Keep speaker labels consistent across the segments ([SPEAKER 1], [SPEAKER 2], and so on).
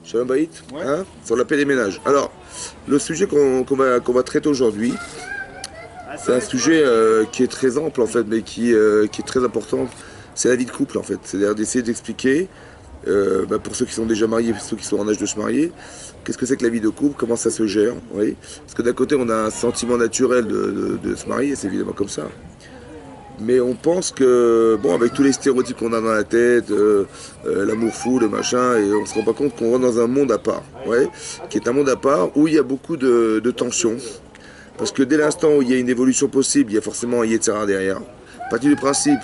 [SPEAKER 1] Shalom Baït,
[SPEAKER 2] Ouais.
[SPEAKER 1] hein, sur la paix des ménages. Alors, le sujet qu'on va traiter aujourd'hui, c'est un sujet qui est très ample en fait, mais qui est très important. C'est la vie de couple en fait. C'est-à-dire d'essayer d'expliquer, pour ceux qui sont déjà mariés, pour ceux qui sont en âge de se marier, qu'est-ce que c'est que la vie de couple, comment ça se gère. Oui. Parce que d'un côté, on a un sentiment naturel de se marier, c'est évidemment comme ça. Mais on pense que, bon, avec tous les stéréotypes qu'on a dans la tête, l'amour fou, le machin, et on se rend pas compte qu'on rentre dans un monde à part, ouais, qui est un monde à part où il y a beaucoup de tensions. Parce que dès l'instant où il y a une évolution possible, il y a forcément un Yetzirah derrière. À partir du principe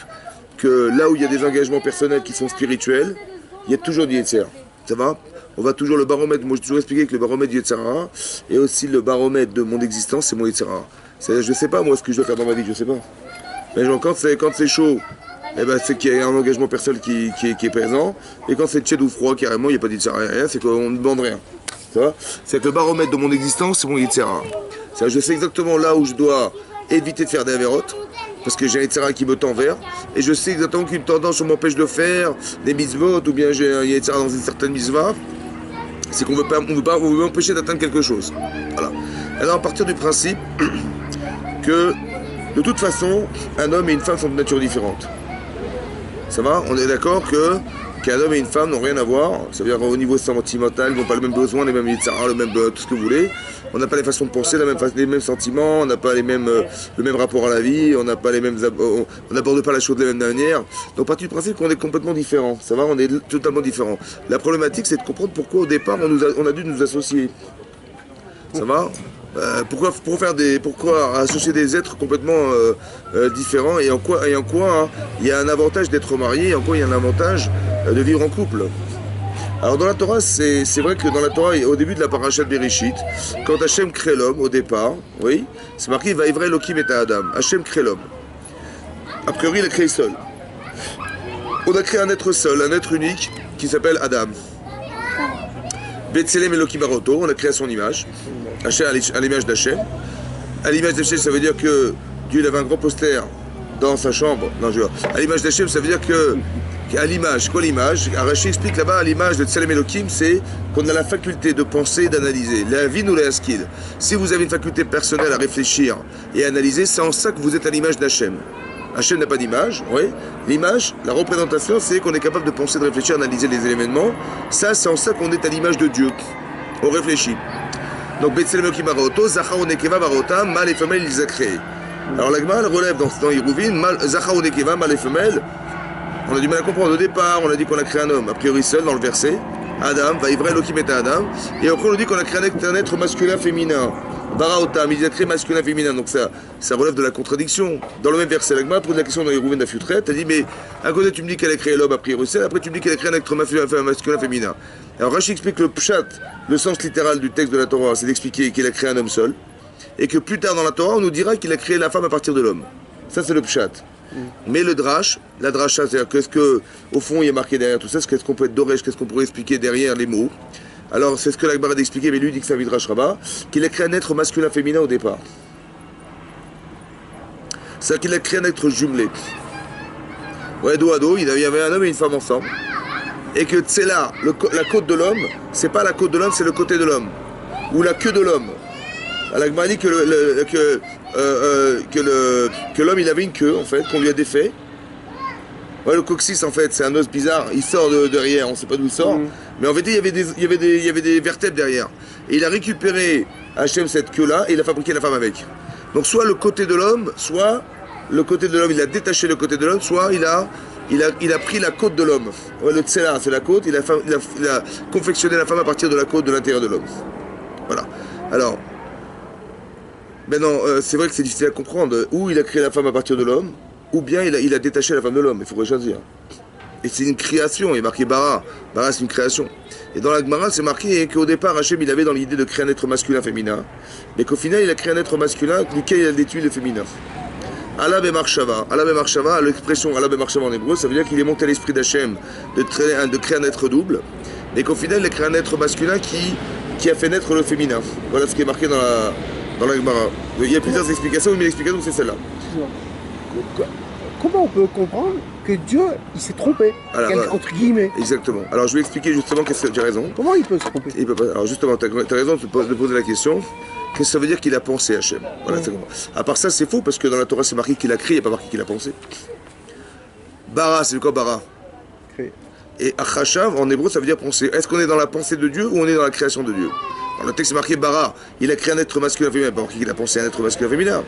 [SPEAKER 1] que là où il y a des engagements personnels qui sont spirituels, il y a toujours du Yetzirah. Ça va? On va toujours le baromètre, moi j'ai toujours expliqué que le baromètre du Yetzirah et aussi le baromètre de mon existence, c'est mon Yetzirah. Je sais pas moi ce que je dois faire dans ma vie, je sais pas. Mais genre, quand c'est chaud, eh ben, c'est qu'il y a un engagement personnel qui est présent. Et quand c'est tiède ou froid, carrément, il n'y a pas de Yetzirah, rien, c'est qu'on ne demande rien. Ça va? C'est que le baromètre de mon existence, c'est mon Yetzirah. Je sais exactement là où je dois éviter de faire des avérotes, parce que j'ai un Yetzirah qui me tend vers. Et je sais exactement qu'une tendance m'empêche de faire des mitzvot, ou bien j'ai un Yetzirah dans une certaine mitzvah. C'est qu'on veut m'empêcher d'atteindre quelque chose. Voilà. Alors, à partir du principe que de toute façon, un homme et une femme sont de nature différente. Ça va? On est d'accord qu'un homme et une femme n'ont rien à voir. Ça veut dire qu'au niveau sentimental, ils n'ont pas le même besoin, les mêmes yitzhara, le même tout ce que vous voulez. On n'a pas les façons de penser, les mêmes sentiments, on n'a pas le même rapport à la vie, on n'aborde pas la chose de la même manière. Donc, partir du principe qu'on est complètement différents. Ça va? On est totalement différents. La problématique, c'est de comprendre pourquoi au départ on a dû nous associer. Ça va? Pourquoi associer des êtres complètement différents et en quoi hein, il y a un avantage d'être marié et en quoi il y a un avantage de vivre en couple. Alors dans la Torah, c'est vrai que dans la Torah, au début de la parashat Bereshit, quand Hachem crée l'homme au départ, oui, c'est marqué Vaïvra Elokim et Adam. Hachem crée l'homme. A priori, il a créé seul. On a créé un être seul, un être unique qui s'appelle Adam. Betselem Elokim Baroto, on a créé à son image. Hachem, à l'image d'Hachem. À l'image d'Hachem, ça veut dire que Dieu il avait un grand poster dans sa chambre. Non, je vois. À l'image d'Hachem, ça veut dire que. À l'image, quoi l'image? Rachid explique là-bas, à l'image de Tselem Elokim, c'est qu'on a la faculté de penser et d'analyser. La vie nous l'a skill. Si vous avez une faculté personnelle à réfléchir et à analyser, c'est en ça que vous êtes à l'image d'Hachem. Hachem n'a pas d'image, oui. L'image, la représentation, c'est qu'on est capable de penser, de réfléchir, d'analyser les événements. Ça, c'est en ça qu'on est à l'image de Dieu. On réfléchit. Donc, Betselem Elokim Baroto, Zachar Onekeva Barota, mâle et femelle, il les a créés. Alors, l'Agma relève dans Hiruvin, Zachar Onekeva, mâle et femelle. On a du mal à comprendre. Au départ, on a dit qu'on a créé un homme, a priori seul, dans le verset. Adam, Vaïvra Elokim et Adam. Et après, on nous dit qu'on a créé un être masculin féminin. Baraotam, il a créé masculin féminin. Donc ça relève de la contradiction. Dans le même verset, l'Agma pose la question dans les Rouven d'Afutret. Elle dit, mais à côté, tu me dis qu'elle a créé l'homme, a priori seul. Après, tu me dis qu'elle a créé un être masculin féminin. Alors, Rashi explique le pshat, le sens littéral du texte de la Torah, c'est d'expliquer qu'il a créé un homme seul. Et que plus tard dans la Torah, on nous dira qu'il a créé la femme à partir de l'homme. Ça, c'est le pshat. Mais le drash, la drasha, c'est-à-dire qu'est-ce qu'au fond il y a marqué derrière tout ça, qu'est-ce qu'on peut être d'oresh, qu'est-ce qu'on pourrait expliquer derrière les mots. Alors c'est ce que l'Agmara a expliqué, mais lui dit que c'est un midrash rabbah, qu'il a créé un être masculin-féminin au départ. C'est-à-dire qu'il a créé un être jumelé. Ouais, dos à dos, il y avait un homme et une femme ensemble. Et que c'est là, la côte de l'homme, c'est pas la côte de l'homme, c'est le côté de l'homme. Ou la queue de l'homme. L'Agmara dit que l'homme il avait une queue en fait, qu'on lui a défait. Ouais, le coccyx en fait, c'est un os bizarre, il sort de derrière, on sait pas d'où il sort. Mais en fait, il y avait des vertèbres derrière. Et il a récupéré Hachem cette queue-là et il a fabriqué la femme avec. Donc soit le côté de l'homme, soit le côté de l'homme, il a détaché le côté de l'homme, soit il a pris la côte de l'homme. Ouais, le tsela, c'est la côte, il a confectionné la femme à partir de la côte de l'intérieur de l'homme. Voilà. Alors, maintenant, c'est vrai que c'est difficile à comprendre. Ou il a créé la femme à partir de l'homme, ou bien il a détaché la femme de l'homme. Il faudrait choisir. Et c'est une création. Il est marqué bara. Bara, c'est une création. Et dans la Gemara, c'est marqué qu'au départ, Hachem, il avait dans l'idée de créer un être masculin-féminin. Mais qu'au final, il a créé un être masculin duquel il a détruit le féminin. Allah Bemarshava. Allah Bemarshava, l'expression Allah Bemarshava en hébreu, ça veut dire qu'il est monté à l'esprit d'Hachem de créer un être double. Et qu'au final, il a créé un être masculin qui a fait naître le féminin. Voilà ce qui est marqué dans la Gemara. Il y a plusieurs explications, mais l'explication c'est celle-là.
[SPEAKER 2] Comment on peut comprendre que Dieu, il s'est trompé, entre guillemets.
[SPEAKER 1] Exactement. Alors je vais expliquer justement qu'est-ce que tu as raison.
[SPEAKER 2] Comment il peut se tromper?
[SPEAKER 1] Il peut pas. Alors justement, tu as raison de poser la question. Qu'est-ce que ça veut dire qu'il a pensé Hachem? Voilà, à part ça, c'est faux, parce que dans la Torah, c'est marqué qu'il a créé, il n'y a pas marqué qu'il a pensé. Bara, c'est quoi bara?
[SPEAKER 2] Créé.
[SPEAKER 1] Et Achashav, en hébreu, ça veut dire penser. Est-ce qu'on est dans la pensée de Dieu ou on est dans la création de Dieu? Dans le texte, c'est marqué bara. Il a créé un être masculin féminin, il n'y a pas marqué qu'il a pensé un être masculin féminin.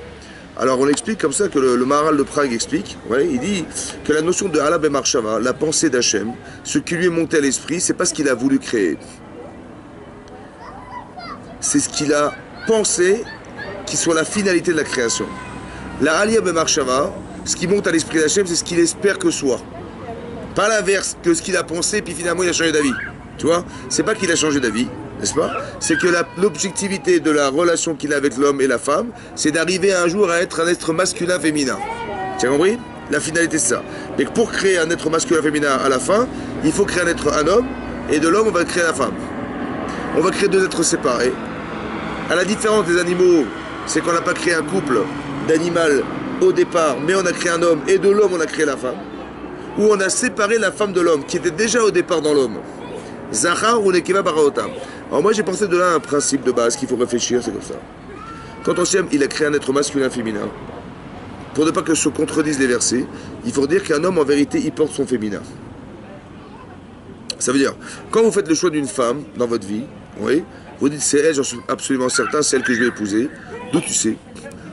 [SPEAKER 1] Alors on explique comme ça que le Maharal de Prague explique, ouais, il dit que la notion de Hala Bemarshava, la pensée d'Hachem, ce qui lui est monté à l'esprit, c'est pas ce qu'il a voulu créer. C'est ce qu'il a pensé qui soit la finalité de la création. La Alia Bemarshava, ce qui monte à l'esprit d'Hachem, c'est ce qu'il espère que soit. Pas l'inverse, que ce qu'il a pensé, puis finalement il a changé d'avis. Tu vois? C'est pas qu'il a changé d'avis, n'est-ce pas? C'est que l'objectivité de la relation qu'il a avec l'homme et la femme, c'est d'arriver un jour à être un être masculin-féminin. Tu as compris? La finalité, c'est ça. Mais pour créer un être masculin-féminin à la fin, il faut créer un homme, et de l'homme, on va créer la femme. On va créer deux êtres séparés. À la différence des animaux, c'est qu'on n'a pas créé un couple d'animal au départ, mais on a créé un homme, et de l'homme, on a créé la femme. Où on a séparé la femme de l'homme, qui était déjà au départ dans l'homme. Zachar ou Nekeva Baraotam. Alors moi j'ai pensé de là un principe de base qu'il faut réfléchir, c'est comme ça. Quand on s'aime, il a créé un être masculin-féminin. Pour ne pas que se contredisent les versets, il faut dire qu'un homme en vérité il porte son féminin. Ça veut dire, quand vous faites le choix d'une femme dans votre vie, oui, vous dites c'est elle, j'en suis absolument certain, c'est elle que je vais épouser. D'où tu sais?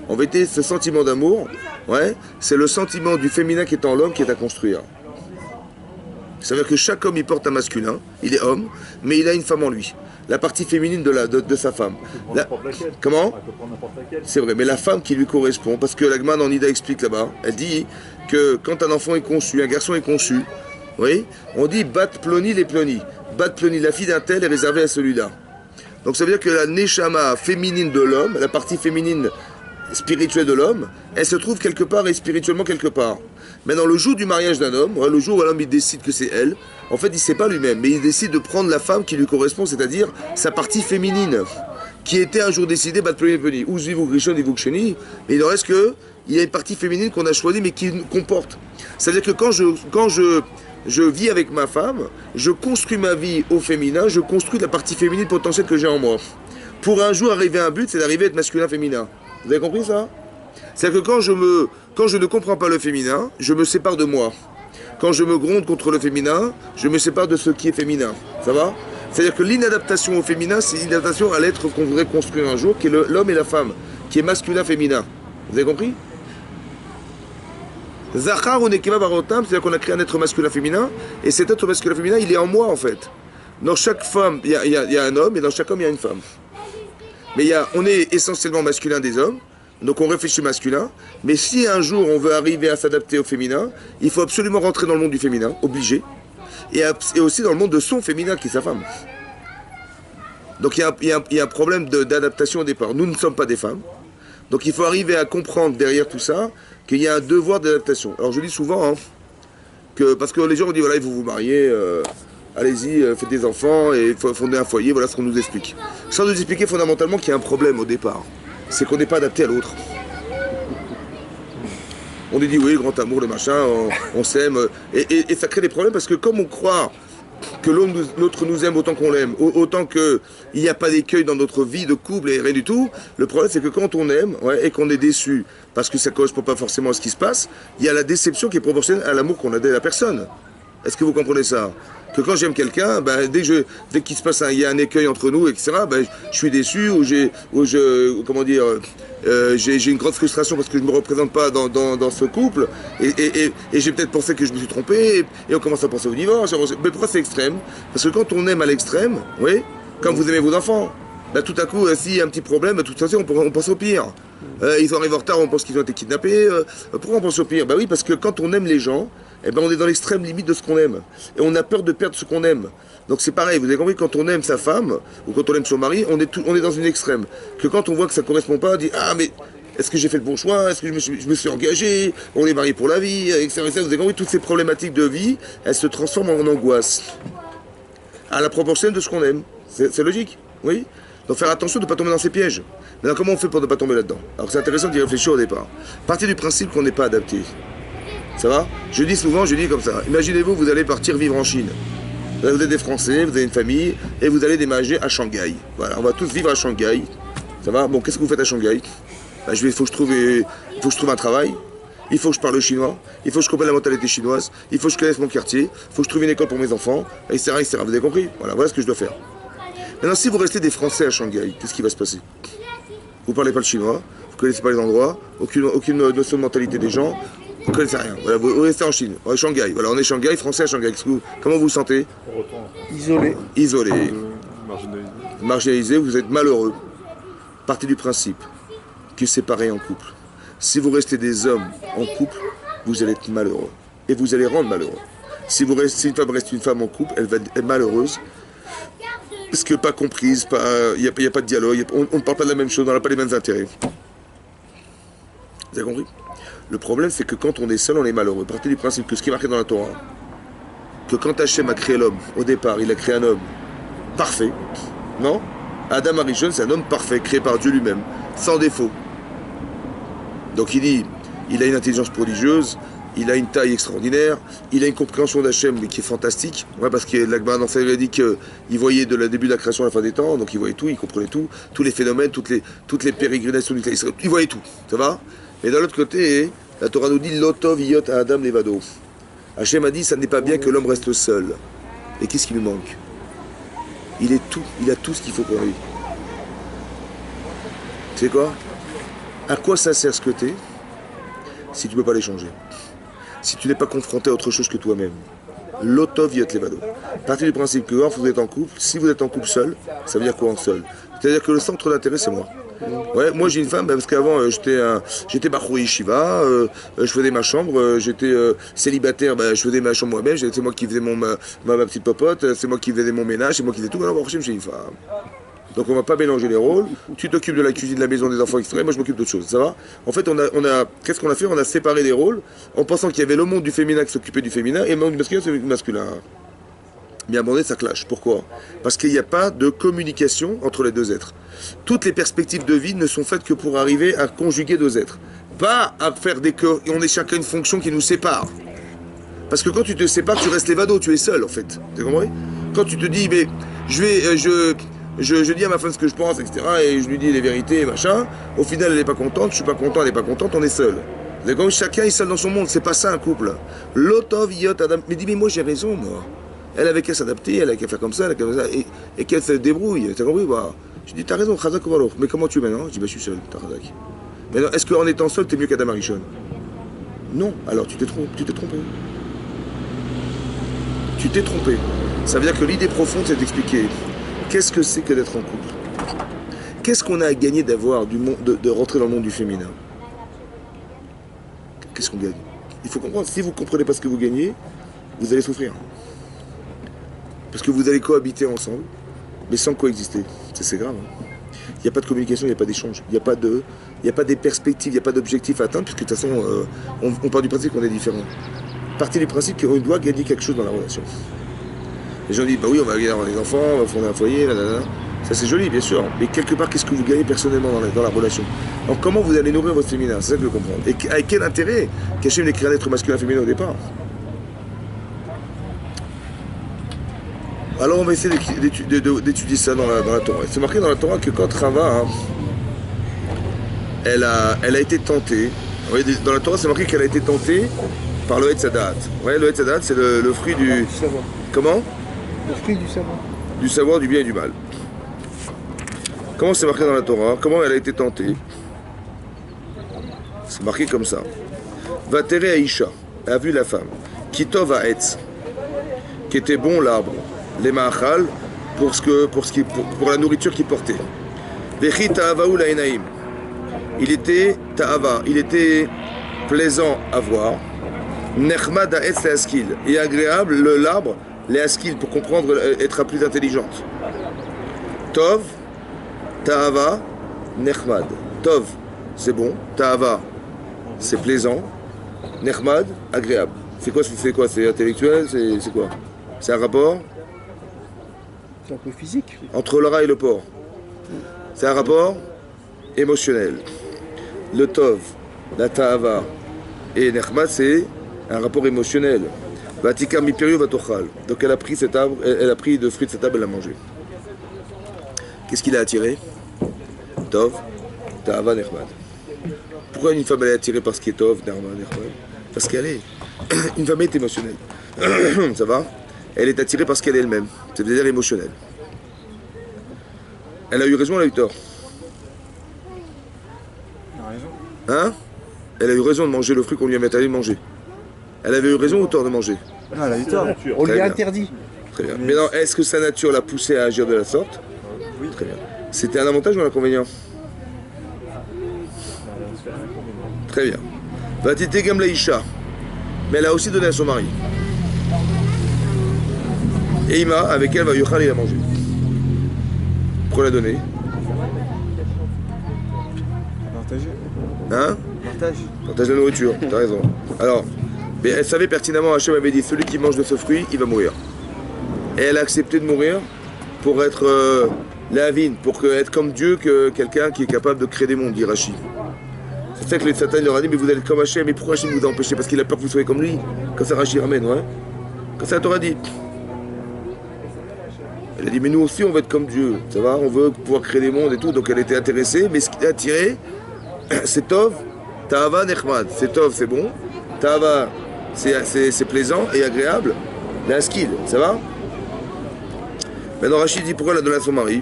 [SPEAKER 1] En vérité, ce sentiment d'amour, ouais, c'est le sentiment du féminin qui est en l'homme qui est à construire. Ça veut dire que chaque homme, il porte un masculin, il est homme, mais il a une femme en lui. La partie féminine de sa femme. Comment? C'est vrai, mais la femme qui lui correspond, parce que la Gemara en Ida explique là-bas, elle dit que quand un enfant est conçu, un garçon est conçu, oui, on dit bat ploni les ploni. Bat ploni, la fille d'un tel est réservée à celui-là. Donc ça veut dire que la neshama féminine de l'homme, la partie féminine spirituelle de l'homme, elle se trouve quelque part et spirituellement quelque part. Mais dans le jour du mariage d'un homme, le jour où l'homme il décide que c'est elle, en fait il ne sait pas lui-même, mais il décide de prendre la femme qui lui correspond, c'est-à-dire sa partie féminine, qui était un jour décidée, ou mais il en reste que il y a une partie féminine qu'on a choisie mais qui comporte. C'est-à-dire que quand je vis avec ma femme, je construis ma vie au féminin, je construis la partie féminine potentielle que j'ai en moi. Pour un jour arriver à un but, c'est d'arriver à être masculin-féminin. Vous avez compris ça? C'est-à-dire que quand je ne comprends pas le féminin, je me sépare de moi. Quand je me gronde contre le féminin, je me sépare de ce qui est féminin. Ça va? C'est-à-dire que l'inadaptation au féminin, c'est l'inadaptation à l'être qu'on voudrait construire un jour, qui est l'homme et la femme, qui est masculin-féminin. Vous avez compris? Zachar ou Nekeva Barotam, c'est-à-dire qu'on a créé un être masculin-féminin, et cet être masculin-féminin, il est en moi en fait. Dans chaque femme, il y a un homme, et dans chaque homme, il y a une femme. Mais on est essentiellement masculin des hommes, donc on réfléchit masculin, mais si un jour on veut arriver à s'adapter au féminin, il faut absolument rentrer dans le monde du féminin, obligé, et aussi dans le monde de son féminin qui est sa femme. Donc il y a un problème d'adaptation au départ. Nous ne sommes pas des femmes, donc il faut arriver à comprendre derrière tout ça qu'il y a un devoir d'adaptation. Alors je dis souvent, parce que les gens ont dit voilà, il faut vous marier, allez-y, faites des enfants et fondez un foyer, voilà ce qu'on nous explique. Sans nous expliquer fondamentalement qu'il y a un problème au départ, c'est qu'on n'est pas adapté à l'autre. On nous dit oui, le grand amour, le machin, on s'aime, et ça crée des problèmes parce que comme on croit que l'autre nous aime autant qu'on l'aime, autant qu'il n'y a pas d'écueil dans notre vie de couple et rien du tout, le problème c'est que quand on aime et qu'on est déçu parce que ça ne correspond pas forcément à ce qui se passe, il y a la déception qui est proportionnelle à l'amour qu'on a de la personne. Est-ce que vous comprenez ça? Que quand j'aime quelqu'un, dès qu'il se passe il y a un écueil entre nous, etc., je suis déçu, ou j'ai une grande frustration parce que je ne me représente pas dans ce couple, et j'ai peut-être pensé que je me suis trompé, et on commence à penser au divorce. Mais pourquoi c'est extrême? Parce que quand on aime à l'extrême, oui, quand vous aimez vos enfants, tout à coup, s'il y a un petit problème, de toute façon, on pense au pire. Ils arrivent en retard, on pense qu'ils ont été kidnappés. Pourquoi on pense au pire? Oui, parce que quand on aime les gens, on est dans l'extrême limite de ce qu'on aime. Et on a peur de perdre ce qu'on aime. Donc c'est pareil, vous avez compris, quand on aime sa femme, ou quand on aime son mari, on est dans une extrême. Que quand on voit que ça ne correspond pas, on dit ah mais est-ce que j'ai fait le bon choix? Est-ce que je me suis engagé? On est marié pour la vie, etc. Vous avez compris, toutes ces problématiques de vie, elles se transforment en angoisse. À la proportion de ce qu'on aime. C'est logique, oui? Donc faire attention de ne pas tomber dans ces pièges. Maintenant, comment on fait pour ne pas tomber là-dedans? Alors c'est intéressant d'y réfléchir au départ. Partez du principe qu'on n'est pas adapté. Ça va? Je dis souvent, je dis comme ça. Imaginez-vous, vous allez partir vivre en Chine. Là, vous êtes des Français, vous avez une famille, et vous allez déménager à Shanghai. Voilà, on va tous vivre à Shanghai. Ça va? Bon, qu'est-ce que vous faites à Shanghai? Bah, il faut que je trouve un travail. Il faut que je parle chinois. Il faut que je comprenne la mentalité chinoise. Il faut que je connaisse mon quartier. Il faut que je trouve une école pour mes enfants, etc., etc. Vous avez compris? Voilà ce que je dois faire. Maintenant, si vous restez des Français à Shanghai, qu'est-ce qui va se passer? Vous ne parlez pas le chinois, vous ne connaissez pas les endroits, aucune notion de mentalité des gens, vous ne connaissez rien. Voilà, vous restez en Chine, on est Shanghai. Voilà, on est Shanghai, Français à Shanghai. Comment vous vous sentez?
[SPEAKER 2] Isolé.
[SPEAKER 1] Isolé. Marginalisé, vous êtes malheureux. Partez du principe que c'est pareil en couple. Si vous restez des hommes en couple, vous allez être malheureux. Et vous allez rendre malheureux. Si une femme reste une femme en couple, elle va être malheureuse. Parce que pas comprise, il n'y a pas de dialogue, on ne parle pas de la même chose, on n'a pas les mêmes intérêts. Vous avez compris? Le problème, c'est que quand on est seul, on est malheureux. Partez du principe que ce qui est marqué dans la Torah, que quand Hachem a créé l'homme, au départ, il a créé un homme parfait, non? Adam Arishon, c'est un homme parfait, créé par Dieu lui-même, sans défaut. Donc il dit, il a une intelligence prodigieuse, il a une taille extraordinaire, il a une compréhension d'Hachem qui est fantastique, ouais, parce que l'Agma Nanfa lui a dit qu'il voyait de le début de la création à la fin des temps, donc il voyait tout, il comprenait tout, tous les phénomènes, toutes les pérégrinations du Israël, il voyait tout, ça va? Mais d'un autre côté, la Torah nous dit Lotov Yot à Adam Levado. Hachem a dit, ça n'est pas bien que l'homme reste seul. Et qu'est-ce qui lui manque? Il a tout ce qu'il faut pour lui. Tu sais quoi? À quoi ça sert ce que t'es si tu ne peux pas les changer? Si tu n'es pas confronté à autre chose que toi-même. Lotov Yot Levado. Partez du principe que quand vous êtes en couple, si vous êtes en couple seul, ça veut dire quoi en seul? C'est-à-dire que le centre d'intérêt, c'est moi. Ouais, moi j'ai une femme, parce qu'avant j'étais Bachou Yeshiva, je faisais ma chambre, j'étais célibataire, je faisais ma chambre moi-même, c'est moi qui faisais ma petite popote, c'est moi qui faisais mon ménage, c'est moi qui faisais tout. Maintenant, j'ai une femme. Donc on va pas mélanger les rôles. Tu t'occupes de la cuisine, de la maison, des enfants, etc. Moi je m'occupe d'autre chose. Ça va? En fait, qu'est-ce qu'on a fait? On a séparé les rôles en pensant qu'il y avait le monde du féminin qui s'occupait du féminin et le monde du masculin qui s'occupait du masculin. Mais à un moment donné, ça clash. Pourquoi? Parce qu'il n'y a pas de communication entre les deux êtres. Toutes les perspectives de vie ne sont faites que pour arriver à conjuguer deux êtres. Pas à faire des cœurs, et on est chacun une fonction qui nous sépare. Parce que quand tu te sépares, tu restes l'évado, tu es seul en fait. Tu comprends? Quand tu te dis, mais je dis à ma femme ce que je pense, etc. Et je lui dis les vérités, machin. Au final, elle n'est pas contente, je suis pas content, elle n'est pas contente, on est seul. D'accord? Chacun est seul dans son monde, c'est pas ça un couple. Lotov Yot Adam. Mais dis, mais moi j'ai raison, moi. Elle avait qu'à s'adapter, elle avait qu'à faire comme ça, et qu'elle se débrouille. T'as compris? Bah, je dis, t'as raison, Chazak ou Baruch. Mais comment tu es maintenant? Je dis, bah, je suis seul, t'as Chazak. Mais est-ce qu'en étant seul, t'es mieux qu'Adam Arishon? Non, alors tu t'es trompé. Tu t'es trompé. Ça veut dire que l'idée profonde, c'est d'expliquer qu'est-ce que c'est que d'être en couple. Qu'est-ce qu'on a à gagner d'avoir de rentrer dans le monde du féminin? Qu'est-ce qu'on gagne? Il faut comprendre, si vous ne comprenez pas ce que vous gagnez, vous allez souffrir. Parce que vous allez cohabiter ensemble, mais sans coexister. C'est grave. Hein. Il n'y a pas de communication, il n'y a pas d'échange. Il n'y a pas des perspectives, il n'y a pas d'objectif à atteindre, puisque de toute façon, on part du principe qu'on est différent. Partez du principe qu'on doit gagner quelque chose dans la relation. Les gens disent, bah oui, on va avoir des enfants, on va fonder un foyer, nanana. Ça c'est joli, bien sûr. Mais quelque part, qu'est-ce que vous gagnez personnellement dans la relation? Donc comment vous allez nourrir votre féminin? C'est ça que je veux comprendre. Et avec quel intérêt qu'Hachem ait créé un être masculin et féminin au départ? Alors on va essayer d'étudier ça dans la Torah. C'est marqué dans la Torah que quand Rava, elle a été tentée. Dans la Torah, c'est marqué qu'elle a été tentée par le Etz Hadat. Ouais, le Etz Hadat, c'est le fruit du...
[SPEAKER 2] savoir.
[SPEAKER 1] Comment?
[SPEAKER 2] Le fruit du savoir.
[SPEAKER 1] Du savoir, du bien et du mal. Comment c'est marqué dans la Torah? Comment elle a été tentée? C'est marqué comme ça. Vatere Aisha, a vu la femme. Kitov Haetz, qui était bon l'arbre. Les ma'achal, pour la nourriture qu'il portait. Vechi ta'avahu la'enaim. Il était ta'ava, il était plaisant à voir. Nechmad ha'etz le'askil. Et agréable, l'arbre, le'askil, pour comprendre, être plus intelligente. Tov, ta'ava, nechmad. Tov, c'est bon. Ta'ava, c'est plaisant. Nechmad, agréable. C'est quoi? C'est intellectuel? C'est quoi? C'est un rapport?
[SPEAKER 2] C'est un peu physique.
[SPEAKER 1] Entre le rat et le porc. C'est un rapport émotionnel. Le tov, la ta'ava et nechmad, c'est un rapport émotionnel. Vatika mipirio vatochal. Donc elle a pris cet arbre, elle a pris de fruits de cet arbre, elle l'a mangé. Qu'est-ce qui l'a attiré? Tov, Ta'ava Nechmad. Pourquoi une femme elle est attirée par ce qui est Tov, Ta'ava Nechmad? Parce qu'elle est. Une femme est émotionnelle. Ça va? Elle est attirée parce qu'elle est elle-même. C'est-à-dire émotionnelle. Elle a eu raison, elle a eu tort.
[SPEAKER 3] Elle a raison.
[SPEAKER 1] Hein? Elle a eu raison de manger le fruit qu'on lui avait interdit de manger. Elle avait eu raison ou tort de manger?
[SPEAKER 3] Non, elle a eu tort.
[SPEAKER 2] On lui
[SPEAKER 1] Très
[SPEAKER 2] a
[SPEAKER 1] bien.
[SPEAKER 2] interdit.
[SPEAKER 1] Très bien. Mais non, est-ce que sa nature l'a poussée à agir de la sorte?
[SPEAKER 3] Oui.
[SPEAKER 1] Très bien. C'était un avantage ou un inconvénient? Très bien. Vatite gam laïcha. Mais elle a aussi donné à son mari. Et Ima, avec elle, va yochal, il a mangé. Pourquoi l'a donné?
[SPEAKER 3] Partager.
[SPEAKER 1] Hein?
[SPEAKER 3] Partage.
[SPEAKER 1] Partage la nourriture, t'as raison. Alors, mais elle savait pertinemment, Hachem avait dit, celui qui mange de ce fruit, il va mourir. Et elle a accepté de mourir pour être la vigne, pour être comme Dieu, que quelqu'un qui est capable de créer des mondes, dit Rashi. C'est ça que le Satan leur a dit, mais vous allez être comme Hachem, mais pourquoi Hachem vous a empêché? Parce qu'il a peur que vous soyez comme lui. Comme ça Rashi ramène, ouais. Comme ça la Torah dit. Elle a dit, mais nous aussi on veut être comme Dieu, ça va? On veut pouvoir créer des mondes et tout, donc elle était intéressée, mais ce qui l'a attiré, c'est Tov, Ta'ava Nechmad. C'est Tov, c'est bon. Ta'ava, c'est plaisant et agréable. La skill, ça va? Maintenant Rachid dit pourquoi elle a donné à son mari.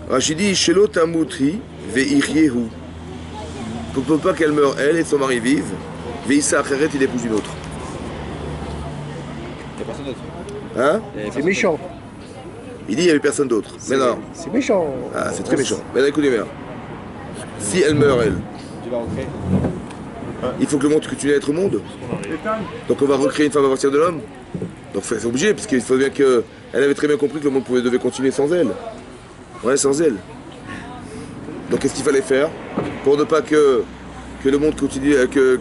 [SPEAKER 1] Rachid dit Shelo Tamutri Ve'iryehu. Pour pas qu'elle meure, elle et son mari vivent. Ve'issa Acheret, il épouse une autre.
[SPEAKER 4] Il n'y a personne d'autre.
[SPEAKER 1] Hein?
[SPEAKER 2] C'est méchant.
[SPEAKER 1] Il dit il n'y avait personne d'autre. Mais non.
[SPEAKER 2] C'est méchant.
[SPEAKER 1] Ah, c'est très méchant. Mais écoutez bien. Si elle meurt, elle,
[SPEAKER 4] Tu vas recréer.
[SPEAKER 1] il faut que le monde continue à être au monde. Donc on va recréer une femme à partir de l'homme. Donc c'est obligé, parce qu'il faut bien que. Elle avait très bien compris que le monde devait continuer sans elle. Ouais, sans elle. Donc qu'est-ce qu'il fallait faire pour ne pas que le monde continue, que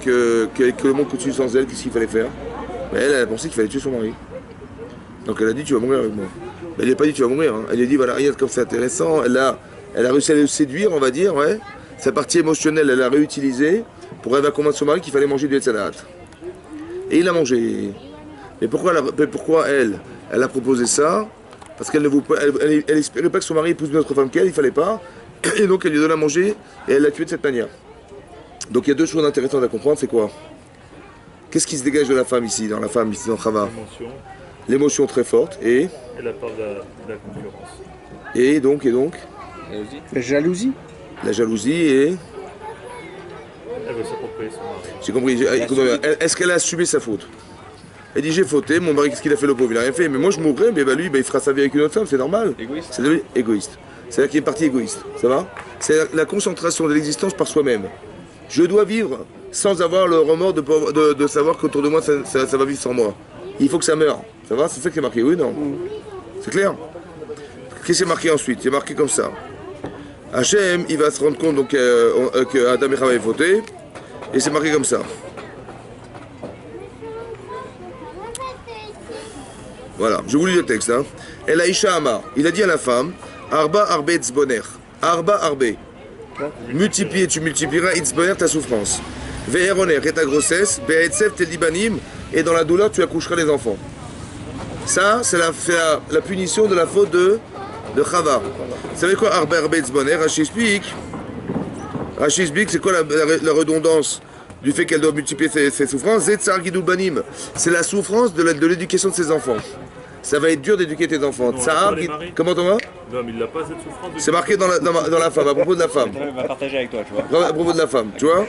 [SPEAKER 1] le monde continue sans elle? Qu'est-ce qu'il fallait faire? Mais elle a pensé qu'il fallait tuer son mari. Donc elle a dit tu vas mourir avec moi. Mais elle n'a pas dit tu vas mourir. Hein. Elle a dit voilà, regarde comme c'est intéressant. Elle a réussi à le séduire, on va dire, ouais. Sa partie émotionnelle, elle l'a réutilisée pour arriver à convaincre son mari qu'il fallait manger du Etzadat. Et il a mangé. Mais pourquoi elle a proposé ça? Parce qu'elle elle espérait pas que son mari épouse une autre femme qu'elle, il fallait pas. Et donc elle lui donne à manger et elle l'a tué de cette manière. Donc il y a deux choses intéressantes à comprendre, c'est quoi? Qu'est-ce qui se dégage de la femme ici, dans Chava? L'émotion très forte et
[SPEAKER 5] la peur de la concurrence.
[SPEAKER 1] Et donc
[SPEAKER 2] La jalousie.
[SPEAKER 1] la jalousie et...
[SPEAKER 5] Elle veut s'approprier son mari.
[SPEAKER 1] J'ai compris. Est-ce qu'elle a assumé sa faute? Elle dit j'ai fauté, mon mari qu'est-ce qu'il a fait le pauvre? Il a rien fait, mais moi je mourrai, mais lui il fera sa vie avec une autre femme, c'est normal.
[SPEAKER 4] Égoïste.
[SPEAKER 1] C'est devenu égoïste. C'est là qu'il y a une partie égoïste, ça va? C'est la concentration de l'existence par soi-même. Je dois vivre sans avoir le remords de savoir qu'autour de moi ça va vivre sans moi. Il faut que ça meure, ça va? C'est ça qui est marqué, oui non? C'est clair? Qu'est-ce qui est marqué ensuite? C'est marqué comme ça. Hachem, il va se rendre compte donc que Adam et Chava avaient fauté, et c'est marqué comme ça. Voilà, je vous lis le texte. Hein. El Aïcha Amar, il a dit à la femme, Arba Arbe Itzboner. Arba Arbe. Multiplie, tu multiplieras Itzboner ta souffrance. Ve'eroner et ta grossesse. Be'etsev tes libanim. Et dans la douleur, tu accoucheras les enfants. Ça, c'est la punition de la faute de Chava. Vous savez quoi, Arba Arbe Itzboner? Rachid explique, c'est quoi la redondance du fait qu'elle doit multiplier ses souffrances? Zetzar Gidul Banim. C'est la souffrance de l'éducation de ses enfants. Ça va être dur d'éduquer tes enfants. Tsahar, comment on va?
[SPEAKER 5] L'homme, il n'a pas cette souffrance.
[SPEAKER 1] C'est marqué dans la femme, à propos de la femme.
[SPEAKER 4] Elle va partager avec toi, tu vois.
[SPEAKER 1] À propos de la femme, tu vois?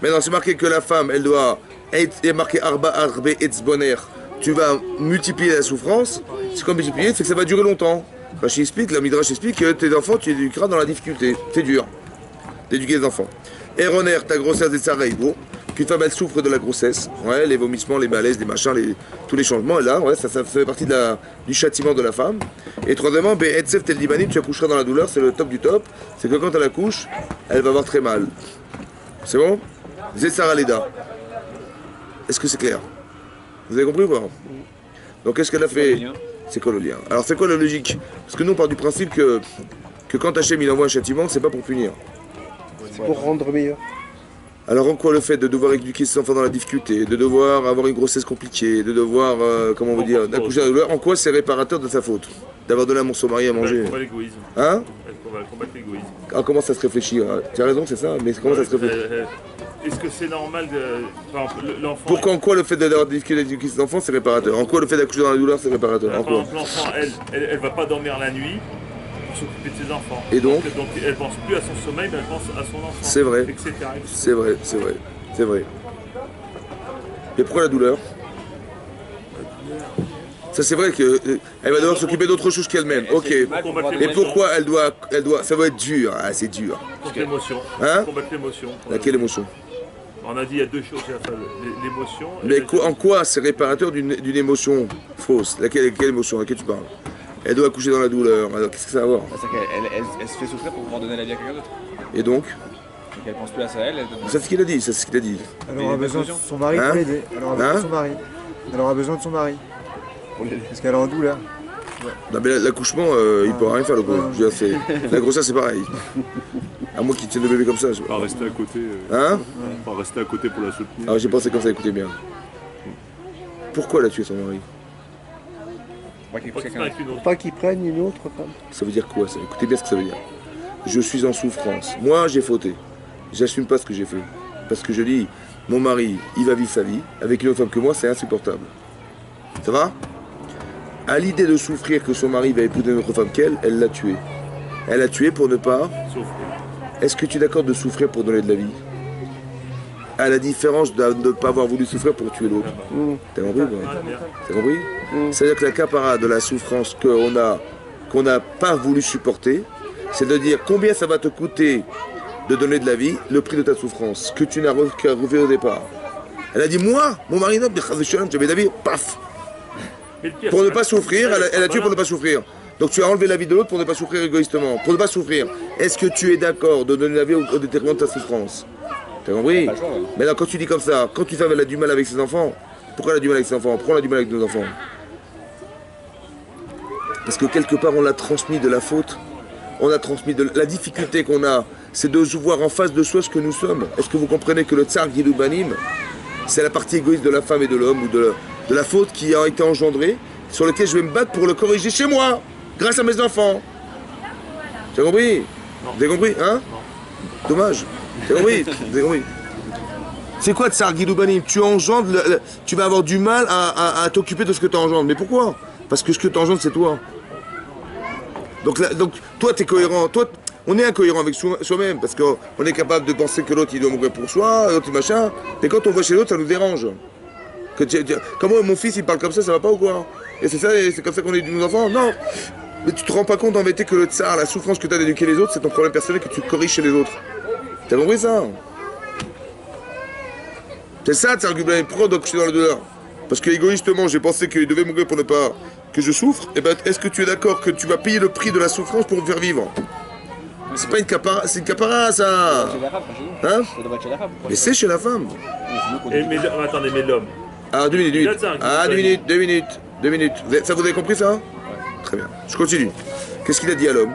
[SPEAKER 1] Maintenant, c'est marqué que la femme, elle doit être, il y a marqué Arba Arbe Etzboner. Tu vas multiplier la souffrance. C'est quoi multiplier? C'est que ça va durer longtemps. Rashi explique, la Midrash explique que tes enfants, tu les éduqueras dans la difficulté. C'est dur d'éduquer les enfants. Eroner, ta grossesse des Tsaraïbo. Qu'une femme elle souffre de la grossesse, ouais, les vomissements, les malaises, les machins, tous les changements, et là, ouais, ça fait partie du châtiment de la femme. Et troisièmement, Be'etzev tel libanim, tu accoucheras dans la douleur, c'est le top du top, c'est que quand elle accouche, elle va avoir très mal. C'est bon? Zetsara Leda. Est-ce que c'est clair? Vous avez compris ou pas? Donc qu'est-ce qu'elle a fait? C'est quoi le lien? Alors c'est quoi la logique? Parce que nous on part du principe que quand Hachem il envoie un châtiment, c'est pas pour punir.
[SPEAKER 2] C'est pour rendre meilleur.
[SPEAKER 1] Alors en quoi le fait de devoir éduquer ses enfants dans la difficulté, de devoir avoir une grossesse compliquée, de devoir, comment on veut dire, d'accoucher à la douleur, en quoi c'est réparateur de sa faute? D'avoir donné à son mari à manger.
[SPEAKER 5] Elle combat l'égoïsme.
[SPEAKER 1] Hein?
[SPEAKER 5] Elle va combattre l'égoïsme.
[SPEAKER 1] Ah, comment ça se réfléchit? Tu as raison, c'est ça, mais comment ça se réfléchit?
[SPEAKER 5] Est-ce que c'est normal de. Par exemple, l'enfant.
[SPEAKER 1] Pourquoi, en quoi le fait d'avoir d'éduquer ses enfants c'est réparateur? En quoi le fait d'accoucher dans la douleur c'est réparateur? En
[SPEAKER 5] Par
[SPEAKER 1] quoi?
[SPEAKER 5] exemple, l'enfant, elle va pas dormir la nuit pour s'occuper de ses enfants.
[SPEAKER 1] Et donc
[SPEAKER 5] elle pense plus à son sommeil, mais elle pense à son enfant.
[SPEAKER 1] C'est vrai.
[SPEAKER 5] Etc.
[SPEAKER 1] C'est vrai, c'est vrai, c'est vrai. Et pourquoi la douleur? Ça c'est vrai qu'elle va devoir s'occuper d'autre chose qu'elle-même. Ok. Et pourquoi elle doit, ça va être dur. Ah, c'est dur.
[SPEAKER 5] Contre l'émotion.
[SPEAKER 1] Hein?
[SPEAKER 5] Combattre l'émotion.
[SPEAKER 1] Quelle émotion?
[SPEAKER 5] On a dit il y a deux choses à faire, l'émotion.
[SPEAKER 1] Mais en quoi c'est réparateur d'une émotion fausse? Quelle émotion? À laquelle tu parles? Elle doit accoucher dans la douleur. Alors qu'est-ce que ça va avoir?
[SPEAKER 4] C'est qu'elle se fait souffrir pour pouvoir donner la vie à quelqu'un d'autre.
[SPEAKER 1] Et donc?
[SPEAKER 4] Donc elle pense plus à ça, elle donne.
[SPEAKER 1] C'est ce qu'il a dit, c'est ce qu'il a dit.
[SPEAKER 3] Elle aura besoin de son mari pour l'aider. Elle aura besoin de son mari. Elle aura besoin de son mari. Parce qu'elle est en douleur.
[SPEAKER 1] Non mais l'accouchement, il ne pourra rien faire le pauvre. Je veux dire, la grossesse c'est pareil. À moins qu'il tienne le bébé comme ça.
[SPEAKER 5] Pas rester à côté.
[SPEAKER 1] Hein?
[SPEAKER 5] Pas rester à côté pour la soutenir.
[SPEAKER 1] Alors j'ai pensé comme ça, écoutez bien. Pourquoi elle a tué son mari?
[SPEAKER 2] Pas qu'il prenne une autre femme.
[SPEAKER 1] Ça veut dire quoi ça? Écoutez bien ce que ça veut dire. Je suis en souffrance. Moi j'ai fauté. J'assume pas ce que j'ai fait. Parce que je dis, mon mari, il va vivre sa vie. Avec une autre femme que moi, c'est insupportable. Ça va? À l'idée de souffrir que son mari va épouser une autre femme qu'elle, elle l'a tué. Elle l'a tué pour ne pas... Est-ce que tu es d'accord de souffrir pour donner de la vie? À la différence de ne pas avoir voulu souffrir pour tuer l'autre. T'as compris quoi? T'as compris? C'est-à-dire que la capara de la souffrance qu'on n'a pas voulu supporter, c'est de dire combien ça va te coûter de donner de la vie, le prix de ta souffrance, que tu n'as refait au départ. Elle a dit, moi, mon mari, non, j'avais la vie, paf! Pour ne pas souffrir, elle a tué pour ne pas souffrir. Donc tu as enlevé la vie de l'autre pour ne pas souffrir égoïstement, pour ne pas souffrir. Est-ce que tu es d'accord de donner la vie au détriment de ta souffrance? T'as compris? Mais là, quand tu dis comme ça, quand une femme elle a du mal avec ses enfants, pourquoi elle a du mal avec ses enfants? Pourquoi on a du mal avec nos enfants? Parce que quelque part on l'a transmis de la faute, on a transmis de la difficulté qu'on a, c'est de voir en face de soi ce que nous sommes. Est-ce que vous comprenez que le tsar Giloubanim, c'est la partie égoïste de la femme et de l'homme, ou de la faute qui a été engendrée, sur lequel je vais me battre pour le corriger chez moi, grâce à mes enfants. Tu as compris? Vous avez compris? Hein? Dommage. Tu as compris? Vous avez compris? C'est quoi tsar Giloubanim? Tu engendres, tu vas avoir du mal à t'occuper de ce que tu engendres. Mais pourquoi? Parce que ce que tu engendres, c'est toi. Donc toi, tu es cohérent. Toi, on est incohérent avec soi-même, parce qu'on est capable de penser que l'autre, il doit mourir pour soi, l'autre, machin. Mais quand on voit chez l'autre, ça nous dérange. Comment mon fils, il parle comme ça va pas ou quoi? Et c'est comme ça qu'on éduque nos enfants? Non. Mais tu te rends pas compte en vérité que le tsar, la souffrance que tu as d'éduquer les autres, c'est ton problème personnel que tu corriges chez les autres. T'as compris ça? C'est ça, tsar Giloubanim. Pourquoi on doit coucher dans la douleur? Parce que égoïstement, j'ai pensé qu'il devait mourir pour ne pas que je souffre. Et ben, est-ce que tu es d'accord que tu vas payer le prix de la souffrance pour me faire vivre? C'est pas une capara, c'est une capara ça. Hein? Mais c'est chez la femme.
[SPEAKER 5] Attendez, mais l'homme.
[SPEAKER 1] Ah, 2 minutes. Ah, 2 minutes. Ça, vous avez compris ça? Très bien. Je continue. Qu'est-ce qu'il a dit à l'homme?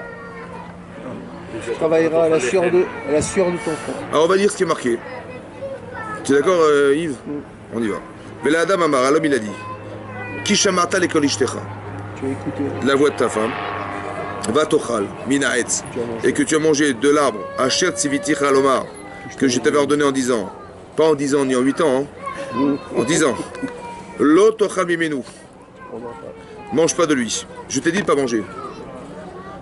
[SPEAKER 2] Tu travailleras à la sueur de ton frère.
[SPEAKER 1] Alors, on va lire ce qui est marqué. Tu es d'accord, Yves? On y va. Mais la dame Amar, l'homme il a dit Kishamarta l'école ishtecha.
[SPEAKER 2] Tu as écouté.
[SPEAKER 1] La voix de ta femme. Va tochal, minaetz. Et que tu as mangé de l'arbre, Asher tzivitich alomar. Que je t'avais ordonné en 10 ans. Pas en 10 ans ni en 8 ans. Hein. En 10 ans. Lo tochal mimenu. Mange pas de lui. Je t'ai dit de pas manger.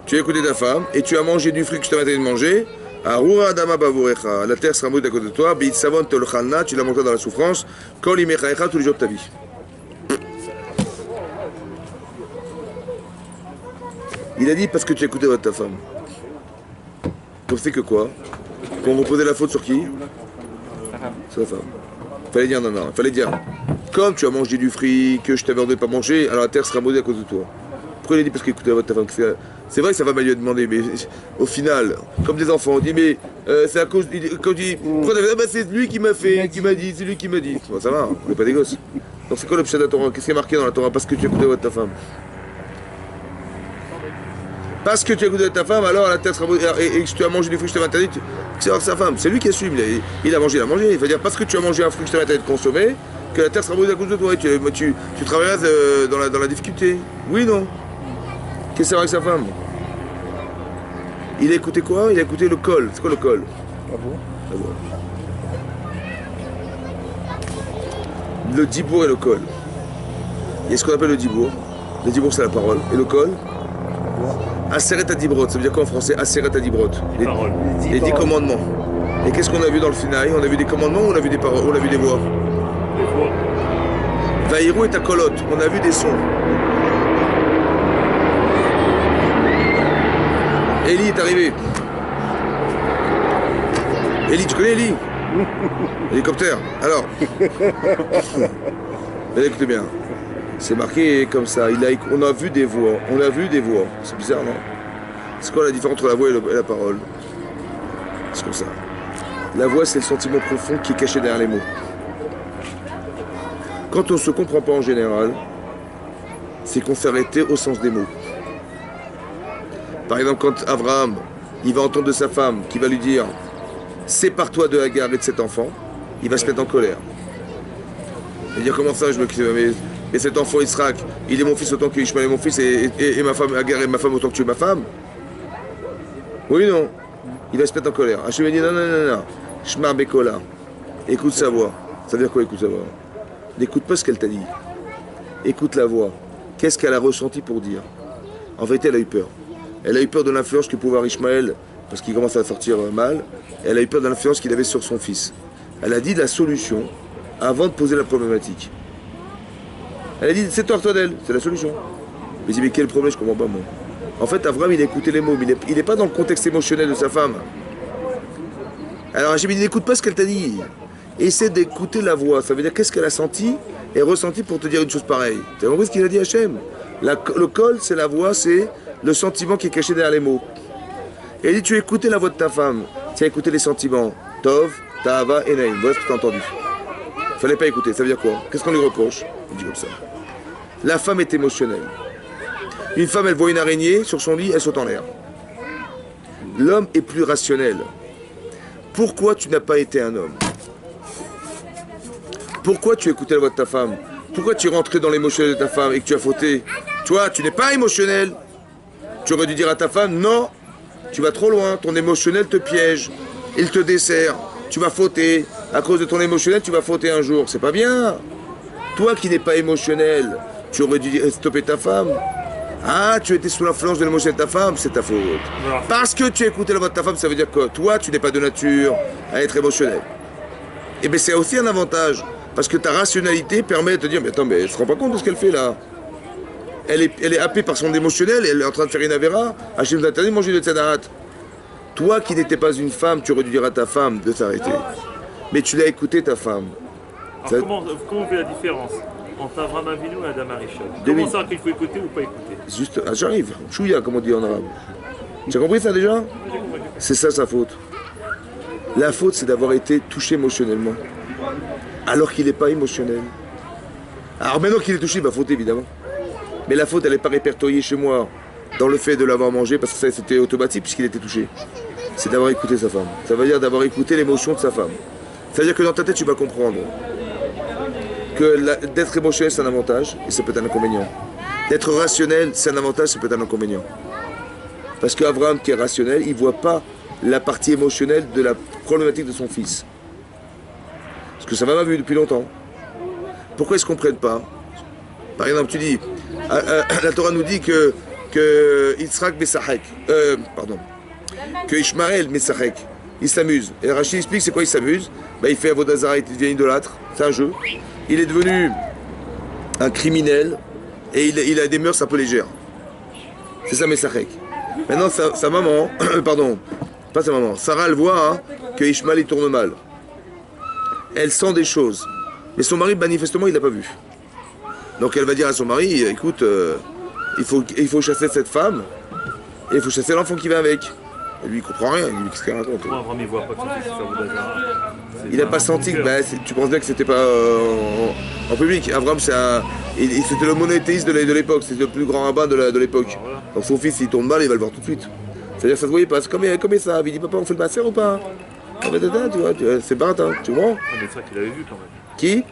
[SPEAKER 1] Tu as écouté ta femme et tu as mangé du fruit que je t'avais interdit de manger. Arura Adama Bavorecha. La terre sera maudite à côté de toi. Beit savon te le chalna. Tu la mangeras dans la souffrance. Kol imechaecha tous les jours de ta vie. Il a dit parce que tu as écouté ta femme. Donc c'est que quoi? Qu'on vous posait la faute sur qui? C'est la femme. Fallait dire non. Fallait dire comme tu as mangé du fruit que je t'avais ordonné de pas manger, alors la terre sera maudite à cause de toi. Pourquoi il a dit parce qu'il écoutait ta femme? C'est vrai que ça va mal lui demander, mais au final, comme des enfants, on dit mais c'est à cause. Quand il dit c'est lui qui m'a fait, qui m'a dit, c'est lui qui m'a dit. Bon, ça va, on n'est pas des gosses. Donc c'est quoi le pshat de la Torah? Qu'est-ce qui est marqué dans la Torah? Parce que tu as écouté ta femme. Parce que tu as écouté ta femme, alors la terre sera maudite. Et que tu as mangé du fruit que je t'avais interdit, C'est avec sa femme, c'est lui qui assume. Il a mangé, il a mangé. Il va dire parce que tu as mangé un fruit que tu as été consommé, que la terre sera brûlée à cause de toi. Et tu travailleras dans la difficulté. Oui, non. Qu'est-ce que c'est avec sa femme? Il a écouté quoi? Il a écouté le col. C'est quoi le col?
[SPEAKER 2] Ah bon?
[SPEAKER 1] La voix. Le dibour et le col. Il y a ce qu'on appelle le dibour. Le dibour, c'est la parole. Et le col? Aseret Adibrot. Ça veut dire quoi en français? Aseret Adibrot.
[SPEAKER 5] Les paroles.
[SPEAKER 1] Les 10 commandements. Et qu'est-ce qu'on a vu dans le Sinaï? On a vu des commandements ou on a vu des paroles? On a vu des voix?
[SPEAKER 5] Les voix.
[SPEAKER 1] Vaïrou et Takolot. On a vu des sons. Eli est arrivé. Eli, tu connais Eli? Hélicoptère. Alors. Écoutez bien. C'est marqué comme ça. On a vu des voix. On a vu des voix. C'est bizarre, non? C'est quoi la différence entre la voix et la parole? C'est comme ça. La voix, c'est le sentiment profond qui est caché derrière les mots. Quand on ne se comprend pas en général, c'est qu'on s'est arrêté au sens des mots. Par exemple, quand Abraham, il va entendre de sa femme qui va lui dire « Sépare-toi de Hagar et de cet enfant », il va se mettre en colère. Il va dire « Comment ça, je me quitte mais cet enfant Israël, il est mon fils autant que Ishmael est mon fils et ma femme Hagar est ma femme autant que tu es ma femme ?» Oui, non. Il va se mettre en colère. Hachem va dire « Non, non, non, non. Shma Bekola. Écoute sa voix. » Ça veut dire quoi, écoute sa voix? N'écoute pas ce qu'elle t'a dit. Écoute la voix. Qu'est-ce qu'elle a ressenti pour dire? En vérité, elle a eu peur. Elle a eu peur de l'influence que pouvait avoir Ishmaël, parce qu'il commence à sortir mal. Elle a eu peur de l'influence qu'il avait sur son fils. Elle a dit la solution avant de poser la problématique. Elle a dit, c'est toi d'elle, c'est la solution. Mais il dit, mais quel problème, je comprends pas moi. En fait, Avram, il a écouté les mots, mais il n'est pas dans le contexte émotionnel de sa femme. Alors Hachem, il n'écoute pas ce qu'elle t'a dit. Essaie d'écouter la voix. Ça veut dire qu'est-ce qu'elle a senti et ressenti pour te dire une chose pareille. Tu as compris ce qu'il a dit Hachem? Le col, c'est la voix, c'est le sentiment qui est caché derrière les mots. Et il dit, tu as écouté la voix de ta femme. Tu as écouté les sentiments. Tov, Tahava et Naïm. Voilà ce que tu as entendu. Fallait pas écouter. Ça veut dire quoi? Qu'est-ce qu'on lui reproche? Il dit comme ça. La femme est émotionnelle. Une femme, elle voit une araignée sur son lit, elle saute en l'air. L'homme est plus rationnel. Pourquoi tu n'as pas été un homme? Pourquoi tu as écouté la voix de ta femme? Pourquoi tu es rentré dans l'émotionnel de ta femme et que tu as fauté? Toi, tu n'es pas émotionnel. Tu aurais dû dire à ta femme, non, tu vas trop loin, ton émotionnel te piège, il te dessert, tu vas fauter. À cause de ton émotionnel, tu vas fauter un jour. C'est pas bien. Toi qui n'es pas émotionnel, tu aurais dû stopper ta femme. Ah, tu étais sous l'influence de l'émotion de ta femme, c'est ta faute. Parce que tu as écouté la voix de ta femme, ça veut dire que toi, tu n'es pas de nature à être émotionnel. Et bien c'est aussi un avantage, parce que ta rationalité permet de te dire, mais attends, mais elle ne se rend pas compte de ce qu'elle fait là. Elle est happée par son émotionnel, elle est en train de faire une avéra. Hachem nous interdit de manger de tzadarat. Toi qui n'étais pas une femme, tu aurais dû dire à ta femme de s'arrêter. Mais tu l'as écouté ta femme.
[SPEAKER 5] Alors comment on fait la différence entre Avraham Avinu et Adam Arishon? Comment savoir qu'il faut écouter ou pas écouter?
[SPEAKER 1] Juste, j'arrive. Chouïa, comme on dit en arabe. Tu as compris ça déjà? C'est ça sa faute. La faute, c'est d'avoir été touché émotionnellement. Alors qu'il n'est pas émotionnel. Alors maintenant qu'il est touché, il va fauter évidemment. Mais la faute, elle n'est pas répertoriée chez moi dans le fait de l'avoir mangé, parce que ça c'était automatique puisqu'il était touché. C'est d'avoir écouté sa femme. Ça veut dire d'avoir écouté l'émotion de sa femme. Ça veut dire que dans ta tête, tu vas comprendre que d'être émotionnel, c'est un avantage et ça peut être un inconvénient. D'être rationnel, c'est un avantage, ça peut être un inconvénient. Parce qu'Abraham, qui est rationnel, il ne voit pas la partie émotionnelle de la problématique de son fils. Parce que sa femme a vu depuis longtemps. Pourquoi ils ne se comprennent pas? Par exemple, tu dis, la Torah nous dit que Yitzhak Messachek, que Ishmael Messachek, il s'amuse. Et Rachid explique c'est quoi il s'amuse. Il fait Avodah Zarah, il devient idolâtre, c'est un jeu. Il est devenu un criminel et il a des mœurs un peu légères. C'est ça Messachek. Maintenant sa maman, pardon, pas sa maman, Sarah elle voit que Ishmael il tourne mal. Elle sent des choses. Mais son mari manifestement il l'a pas vu. Donc elle va dire à son mari, écoute, il faut chasser cette femme et il faut chasser l'enfant qui va avec. Et lui il comprend rien, il dit qu'est-ce qu'elle raconte.
[SPEAKER 5] Abraham il voit pas que son fils fait Avodah Zarah.
[SPEAKER 1] Il n'a pas senti, tu penses bien que c'était pas en public. Abraham c'était le monothéiste de l'époque, c'était le plus grand rabbin de l'époque. Donc son fils il tourne mal, il va le voir tout de suite. C'est-à-dire que ça se voyait pas. C'est comme ça. Il dit papa, on fait le bassin ou pas? Ah, ben, tu vois, c'est baratin, tu vois.
[SPEAKER 5] Ah, mais c'est vrai qu'il avait vu quand même.
[SPEAKER 1] Qui?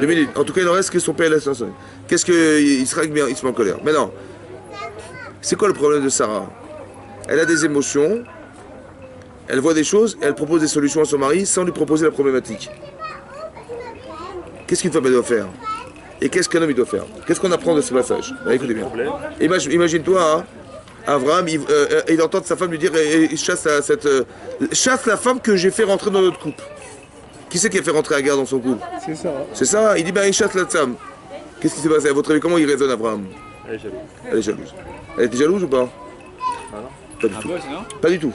[SPEAKER 1] 2 minutes. En tout cas, il en reste que son PLS. Qu'est-ce que. Il se règle bien, il se met en colère. Mais non. C'est quoi le problème de Sarah? Elle a des émotions, elle voit des choses, elle propose des solutions à son mari sans lui proposer la problématique. Qu'est-ce qu'une femme doit faire? Et qu'est-ce qu'un homme il doit faire? Qu'est-ce qu'on apprend de ce passage? Écoutez bien. Imagine-toi, hein, Abraham, il entend sa femme lui dire chasse la femme que j'ai fait rentrer dans notre couple. Qui c'est qui a fait rentrer Agar dans son couple?
[SPEAKER 2] C'est ça.
[SPEAKER 1] C'est ça, il dit il chasse la femme. Qu'est-ce qui s'est passé? À votre avis, comment il raisonne Abraham?
[SPEAKER 5] Elle est jalouse.
[SPEAKER 1] Elle est jalouse. Elle était jalouse ou pas? Pas du tout. Pas du tout.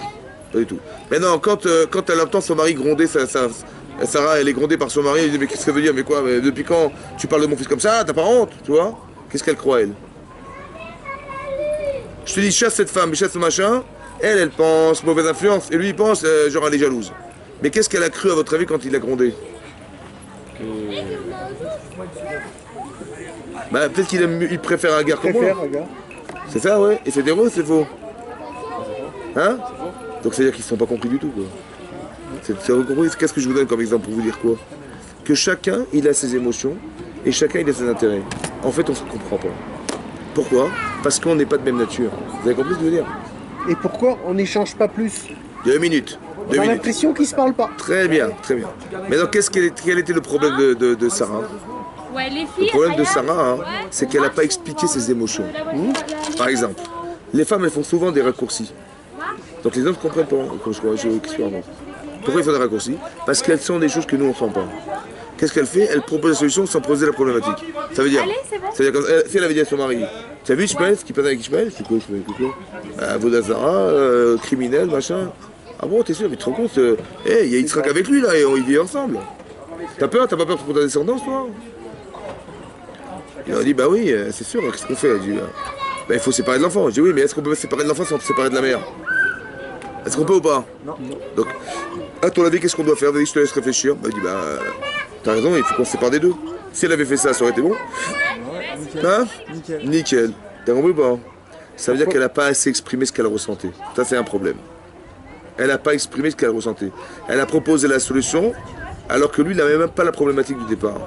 [SPEAKER 1] Pas du tout. Maintenant, quand elle entend son mari gronder, Sarah, elle est grondée par son mari, elle dit mais qu'est-ce que ça veut dire? Mais quoi? Mais depuis quand tu parles de mon fils comme ça? T'as pas honte? Tu vois? Qu'est-ce qu'elle croit, elle? Je te dis, chasse cette femme, chasse ce machin. Elle pense mauvaise influence. Et lui, il pense, genre, elle est jalouse. Mais qu'est-ce qu'elle a cru, à votre avis, quand il l'a grondé? Peut-être qu'il préfère Agar comme moi. C'est ça, ouais. Et c'est des roses, c'est faux. Hein? Donc c'est-à-dire qu'ils ne se sont pas compris du tout, quoi. Qu'est-ce que je vous donne comme exemple pour vous dire quoi? Que chacun, il a ses émotions et chacun, il a ses intérêts. En fait, on ne se comprend pas. Pourquoi? Parce qu'on n'est pas de même nature. Vous avez compris ce que je veux dire?
[SPEAKER 2] Et pourquoi on n'échange pas plus?
[SPEAKER 1] 2 minutes.
[SPEAKER 2] On a l'impression qu'ils ne se parlent pas.
[SPEAKER 1] Très bien, très bien. Maintenant, quel était le problème de Sarah? Le problème de Sarah, c'est qu'elle n'a pas expliqué ses émotions. Par exemple, les femmes, elles font souvent des raccourcis. Donc les hommes ne comprennent pas. Pourquoi ils font des raccourcis? Parce qu'elles sont des choses que nous, on ne sent pas. Qu'est-ce qu'elle fait? Elle propose la solution sans poser la problématique. Ça veut dire, si elle avait dit à son mari, tu as vu Ishmael, ce qui passe avec Ishmael? C'est quoi Ishmael? Vodazara, criminel, machin. Ah bon, t'es sûr? Mais tu te rends compte, il y a Yitzhak avec lui là et ils vivent ensemble. T'as peur? T'as pas peur pour ta descendance, toi? Il a dit, bah oui, c'est sûr, qu'est-ce qu'on fait? Elle dit, il faut séparer de l'enfant. Je dis, oui, mais est-ce qu'on peut séparer de l'enfant sans séparer de la mère? Est-ce qu'on peut ou pas?
[SPEAKER 3] Non.
[SPEAKER 1] Donc, à ton avis, qu'est-ce qu'on doit faire? Vas-y, je te laisse réfléchir. Il dit, t'as raison, il faut qu'on se sépare des deux. Si elle avait fait ça, ça aurait été bon.
[SPEAKER 3] Nickel.
[SPEAKER 1] Hein?
[SPEAKER 3] Nickel.
[SPEAKER 1] Nickel. T'as compris ou pas? Ça veut dire qu'elle n'a pas assez exprimé ce qu'elle ressentait. Ça, c'est un problème. Elle n'a pas exprimé ce qu'elle ressentait. Elle a proposé la solution, alors que lui, il n'avait même pas la problématique du départ.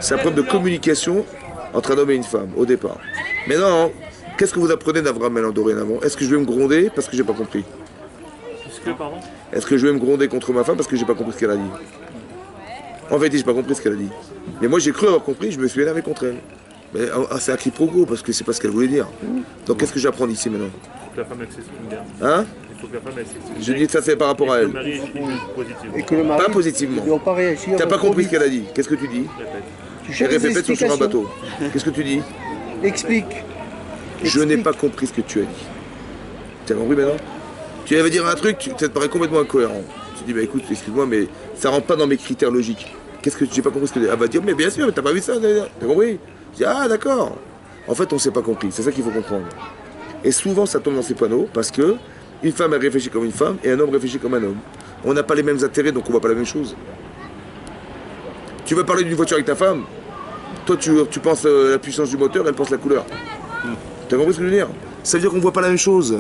[SPEAKER 1] C'est un problème de communication entre un homme et une femme, au départ. Mais non, qu'est-ce que vous apprenez d'Abraham maintenant dorénavant? Est-ce que je vais me gronder parce que j'ai pas compris? Est-ce que je vais me gronder contre ma femme parce que j'ai pas compris ce qu'elle a dit? En fait, j'ai pas compris ce qu'elle a dit. Mais moi, j'ai cru avoir compris, je me suis énervé contre elle. Mais c'est un quiproquo parce que c'est pas ce qu'elle voulait dire. Donc, qu'est-ce que j'apprends d'ici maintenant?
[SPEAKER 5] Il faut que la femme s'exprime bien.
[SPEAKER 1] Hein?
[SPEAKER 5] Il faut que la femme s'exprime.
[SPEAKER 1] Je dis que ça, c'est par rapport à elle.
[SPEAKER 2] Et que le mari
[SPEAKER 1] Pas positivement.
[SPEAKER 2] ne doit pas réagir.
[SPEAKER 1] T'as pas compris ce qu'elle a dit. Qu'est-ce que tu dis?
[SPEAKER 2] Tu
[SPEAKER 1] Elle
[SPEAKER 2] cherches des
[SPEAKER 1] répète sur un
[SPEAKER 2] explications.
[SPEAKER 1] bateau. Qu'est-ce que tu dis?
[SPEAKER 2] Explique.
[SPEAKER 1] Je n'ai pas compris ce que tu as dit. Tu as compris maintenant? Tu vas dire un truc, ça te paraît complètement incohérent. Tu dis, bah écoute, excuse-moi, mais ça rentre pas dans mes critères logiques. Qu'est-ce que j'ai pas compris ce que tu dis? Elle va dire, mais bien sûr, mais t'as pas vu ça? T'as compris? Je dis, ah d'accord. En fait, on s'est pas compris. C'est ça qu'il faut comprendre. Et souvent, ça tombe dans ces panneaux parce que une femme, elle réfléchit comme une femme et un homme réfléchit comme un homme. On n'a pas les mêmes intérêts, donc on voit pas la même chose. Tu veux parler d'une voiture avec ta femme? Toi, tu penses la puissance du moteur, elle pense la couleur. Tu as compris ce que je veux dire? Ça veut dire qu'on voit pas la même chose.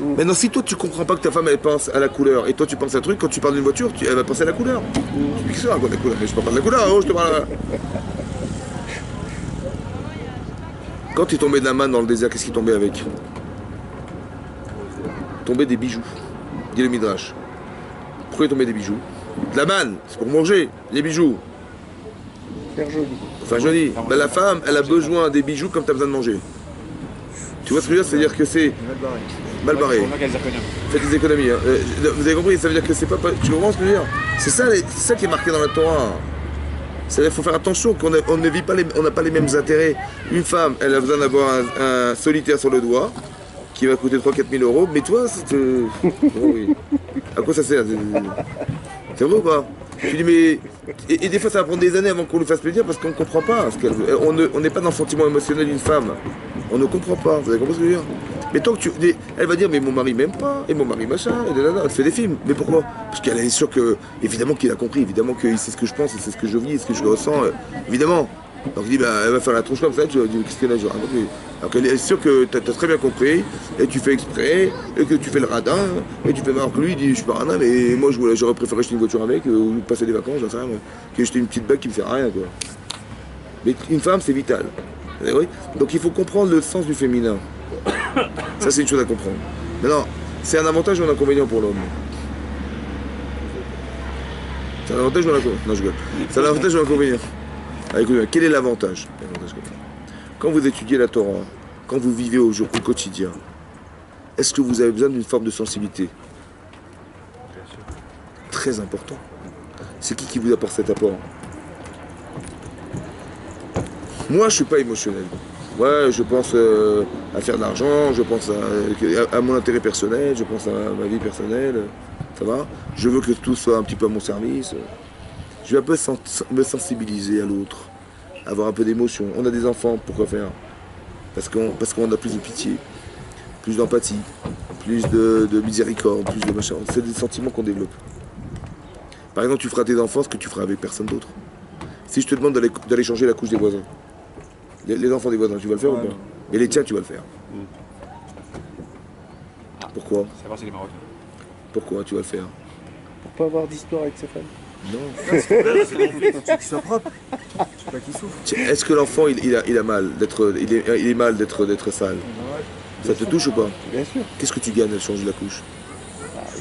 [SPEAKER 1] Maintenant, si toi, tu comprends pas que ta femme, elle pense à la couleur, et toi, tu penses à un truc, quand tu parles d'une voiture, elle va penser à la couleur. Tu dis que ça, quoi, la couleur? Mais je parle pas de la couleur, oh, je te parle. Quand tu es tombé de la manne dans le désert, qu'est-ce qui tombait avec? Tombait des bijoux. Dit le Midrash. Pourquoi il tombait des bijoux? De la manne, c'est pour manger, les bijoux.
[SPEAKER 2] Faire joli.
[SPEAKER 1] Enfin, je dis, ben, la femme, elle a besoin des bijoux comme tu as besoin de manger. Tu vois ce que je veux dire? C'est-à-dire que c'est mal barré. Faites des économies. Hein. Vous avez compris? Ça veut dire que c'est pas... Tu comprends ce que je veux dire? C'est ça qui est marqué dans la Torah. C'est-à-dire qu'il faut faire attention qu'on ne vit pas on n'a pas les mêmes intérêts. Une femme, elle a besoin d'avoir un solitaire sur le doigt qui va coûter 3-4 000 euros. Mais toi, c'est... Oh, oui. À quoi ça sert? C'est vrai ou pas? Je dis mais... Et des fois ça va prendre des années avant qu'on lui fasse plaisir parce qu'on ne comprend pas ce qu'elle veut. On n'est pas dans le sentiment émotionnel d'une femme. On ne comprend pas. Vous avez compris ce que je veux dire? Mais tant que elle va dire mais mon mari m'aime pas, et mon mari machin, et là, elle fait des films. Mais pourquoi? Parce qu'elle est sûre que, évidemment qu'il a compris, évidemment qu'il sait ce que je pense, et c'est ce que je vis, et ce que je ressens, évidemment. Donc il dit, bah, elle va faire la tronche comme ça, tu vas dire, qu'est-ce qu'elle a, je raconte. Alors qu'elle est sûre que tu as très bien compris, et tu fais exprès, et que tu fais le radin, et tu fais marre que lui, il dit, je suis pas radin, mais moi j'aurais préféré acheter une voiture avec, ou passer des vacances, j'en sais rien, que acheter une petite bague qui me sert à rien, quoi. Mais une femme, c'est vital. Oui. Donc il faut comprendre le sens du féminin. Ça, c'est une chose à comprendre. Maintenant, c'est un avantage ou un inconvénient pour l'homme? C'est un avantage ou un inconvénient? Non, je rigole. C'est un avantage ou un inconvénient? Ah, écoutez, quel est l'avantage? Quand vous étudiez la Torah, quand vous vivez au quotidien, est-ce que vous avez besoin d'une forme de sensibilité? Très important. C'est qui vous apporte cet apport? Moi, je ne suis pas émotionnel. Ouais, je pense à faire de l'argent, je pense à mon intérêt personnel, je pense à ma vie personnelle, ça va. Je veux que tout soit un petit peu à mon service. Je vais un peu me sensibiliser à l'autre, avoir un peu d'émotion. On a des enfants, pourquoi faire? Parce qu'on a plus de pitié, plus d'empathie, plus de miséricorde, plus de machin. C'est des sentiments qu'on développe. Par exemple, tu feras tes enfants ce que tu feras avec personne d'autre. Si je te demande d'aller changer la couche des voisins, les enfants des voisins, tu vas le faire ou pas? Mais les tiens, tu vas le faire. Pourquoi?
[SPEAKER 4] Savoir si les Marocains.
[SPEAKER 1] Pourquoi tu vas le faire?
[SPEAKER 2] Pour pas avoir d'histoire avec sa femme.
[SPEAKER 1] Non.
[SPEAKER 3] Qu'il soit propre. Je sais pas qu'il souffre.
[SPEAKER 1] Est-ce que l'enfant il a mal d'être il est mal d'être sale? Ça te touche ou pas?
[SPEAKER 2] Bien sûr.
[SPEAKER 1] Qu'est-ce que tu gagnes à changer la couche?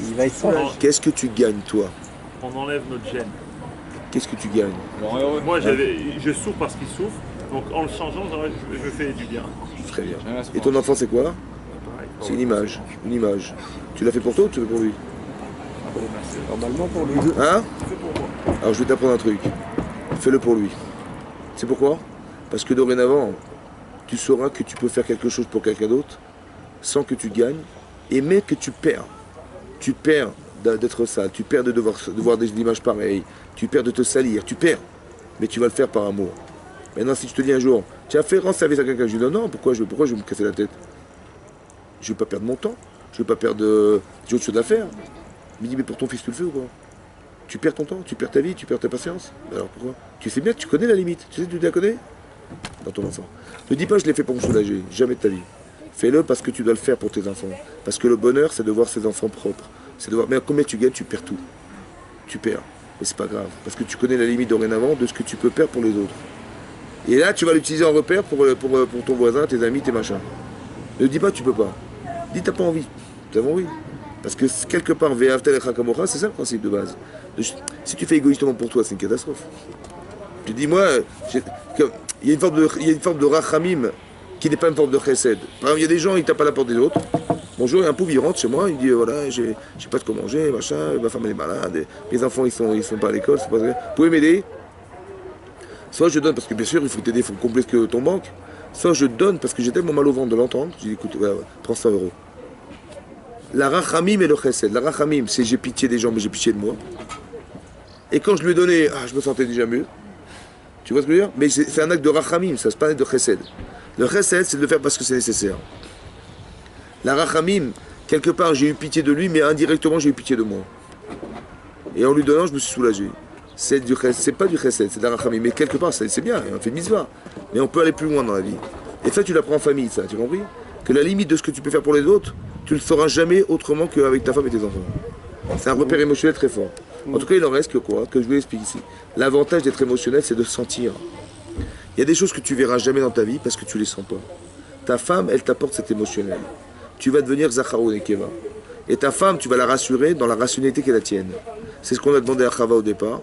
[SPEAKER 2] Il va être sage.
[SPEAKER 1] Qu'est-ce que tu gagnes toi?
[SPEAKER 5] On enlève notre gêne.
[SPEAKER 1] Qu'est-ce que tu gagnes?
[SPEAKER 5] Moi, je souffre parce qu'il souffre, donc en le changeant, je fais du bien.
[SPEAKER 1] Très bien. Et ton enfant, c'est quoi? C'est une image. Une image. Tu l'as fait pour toi ou tu l'as fait pour lui?
[SPEAKER 2] Normalement pour lui.
[SPEAKER 1] Hein? Alors je vais t'apprendre un truc. Fais-le pour lui. C'est pourquoi? Parce que dorénavant, tu sauras que tu peux faire quelque chose pour quelqu'un d'autre sans que tu gagnes, et même que tu perds. Tu perds d'être sale, tu perds de voir des images pareilles, tu perds de te salir, tu perds. Mais tu vas le faire par amour. Maintenant, si je te dis un jour, tu as fait rendre service à quelqu'un, je lui dis non, pourquoi je vais me casser la tête? Je ne vais pas perdre mon temps, je ne vais pas perdre. J'ai autre chose à faire. Il me dit, mais pour ton fils, tu le fais ou quoi? Tu perds ton temps, tu perds ta vie, tu perds ta patience. Alors pourquoi? Tu sais bien que tu connais la limite. Tu sais que tu la connais? Dans ton enfant. Ne dis pas, je l'ai fait pour me soulager. Jamais de ta vie. Fais-le parce que tu dois le faire pour tes enfants. Parce que le bonheur, c'est de voir ses enfants propres. C'est de voir, mais combien tu gagnes, tu perds tout. Tu perds. Mais c'est pas grave. Parce que tu connais la limite dorénavant de ce que tu peux perdre pour les autres. Et là, tu vas l'utiliser en repère pour ton voisin, tes amis, tes machins. Ne dis pas, tu peux pas. Dis, t'as pas envie. T'as envie. Parce que quelque part, c'est ça le principe de base. Si tu fais égoïstement pour toi, c'est une catastrophe. Je dis, moi, il y a une forme de rachamim qui n'est pas une forme de chesed. Par exemple, il y a des gens, ils tapent à la porte des autres. Bonjour, il y a un pauvre, il rentre chez moi, il dit, voilà, j'ai pas de quoi manger, machin, ma femme elle est malade, mes enfants ils sont pas à l'école, c'est pas vrai. Vous pouvez m'aider? Soit je donne parce que bien sûr, il faut t'aider, il faut combler ce que ton manque. Soit je donne parce que j'ai tellement mal au ventre de l'entendre. Je dis, écoute, ouais, prends 100 €. La rachamim et le chesed. La rachamim, c'est j'ai pitié des gens, mais j'ai pitié de moi. Et quand je lui ai donné, je me sentais déjà mieux. Tu vois ce que je veux dire? Mais c'est un acte de rachamim, ça, c'est pas un acte de chesed. Le chesed, c'est de le faire parce que c'est nécessaire. La rachamim, quelque part, j'ai eu pitié de lui, mais indirectement, j'ai eu pitié de moi. Et en lui donnant, je me suis soulagé. C'est pas du chesed, c'est de la rachamim. Mais quelque part, c'est bien, on fait mitzvah. Mais on peut aller plus loin dans la vie. Et ça, tu l'apprends en famille, ça, tu as compris? Que la limite de ce que tu peux faire pour les autres, tu ne le sauras jamais autrement qu'avec ta femme et tes enfants. C'est un repère émotionnel très fort. En tout cas, il en reste que quoi? Que je vous explique ici. L'avantage d'être émotionnel, c'est de sentir. Il y a des choses que tu verras jamais dans ta vie parce que tu les sens pas. Ta femme, elle t'apporte cet émotionnel. Tu vas devenir Zacharo Nekeva. Et ta femme, tu vas la rassurer dans la rationalité qu'elle la tienne. C'est ce qu'on a demandé à Chava au départ,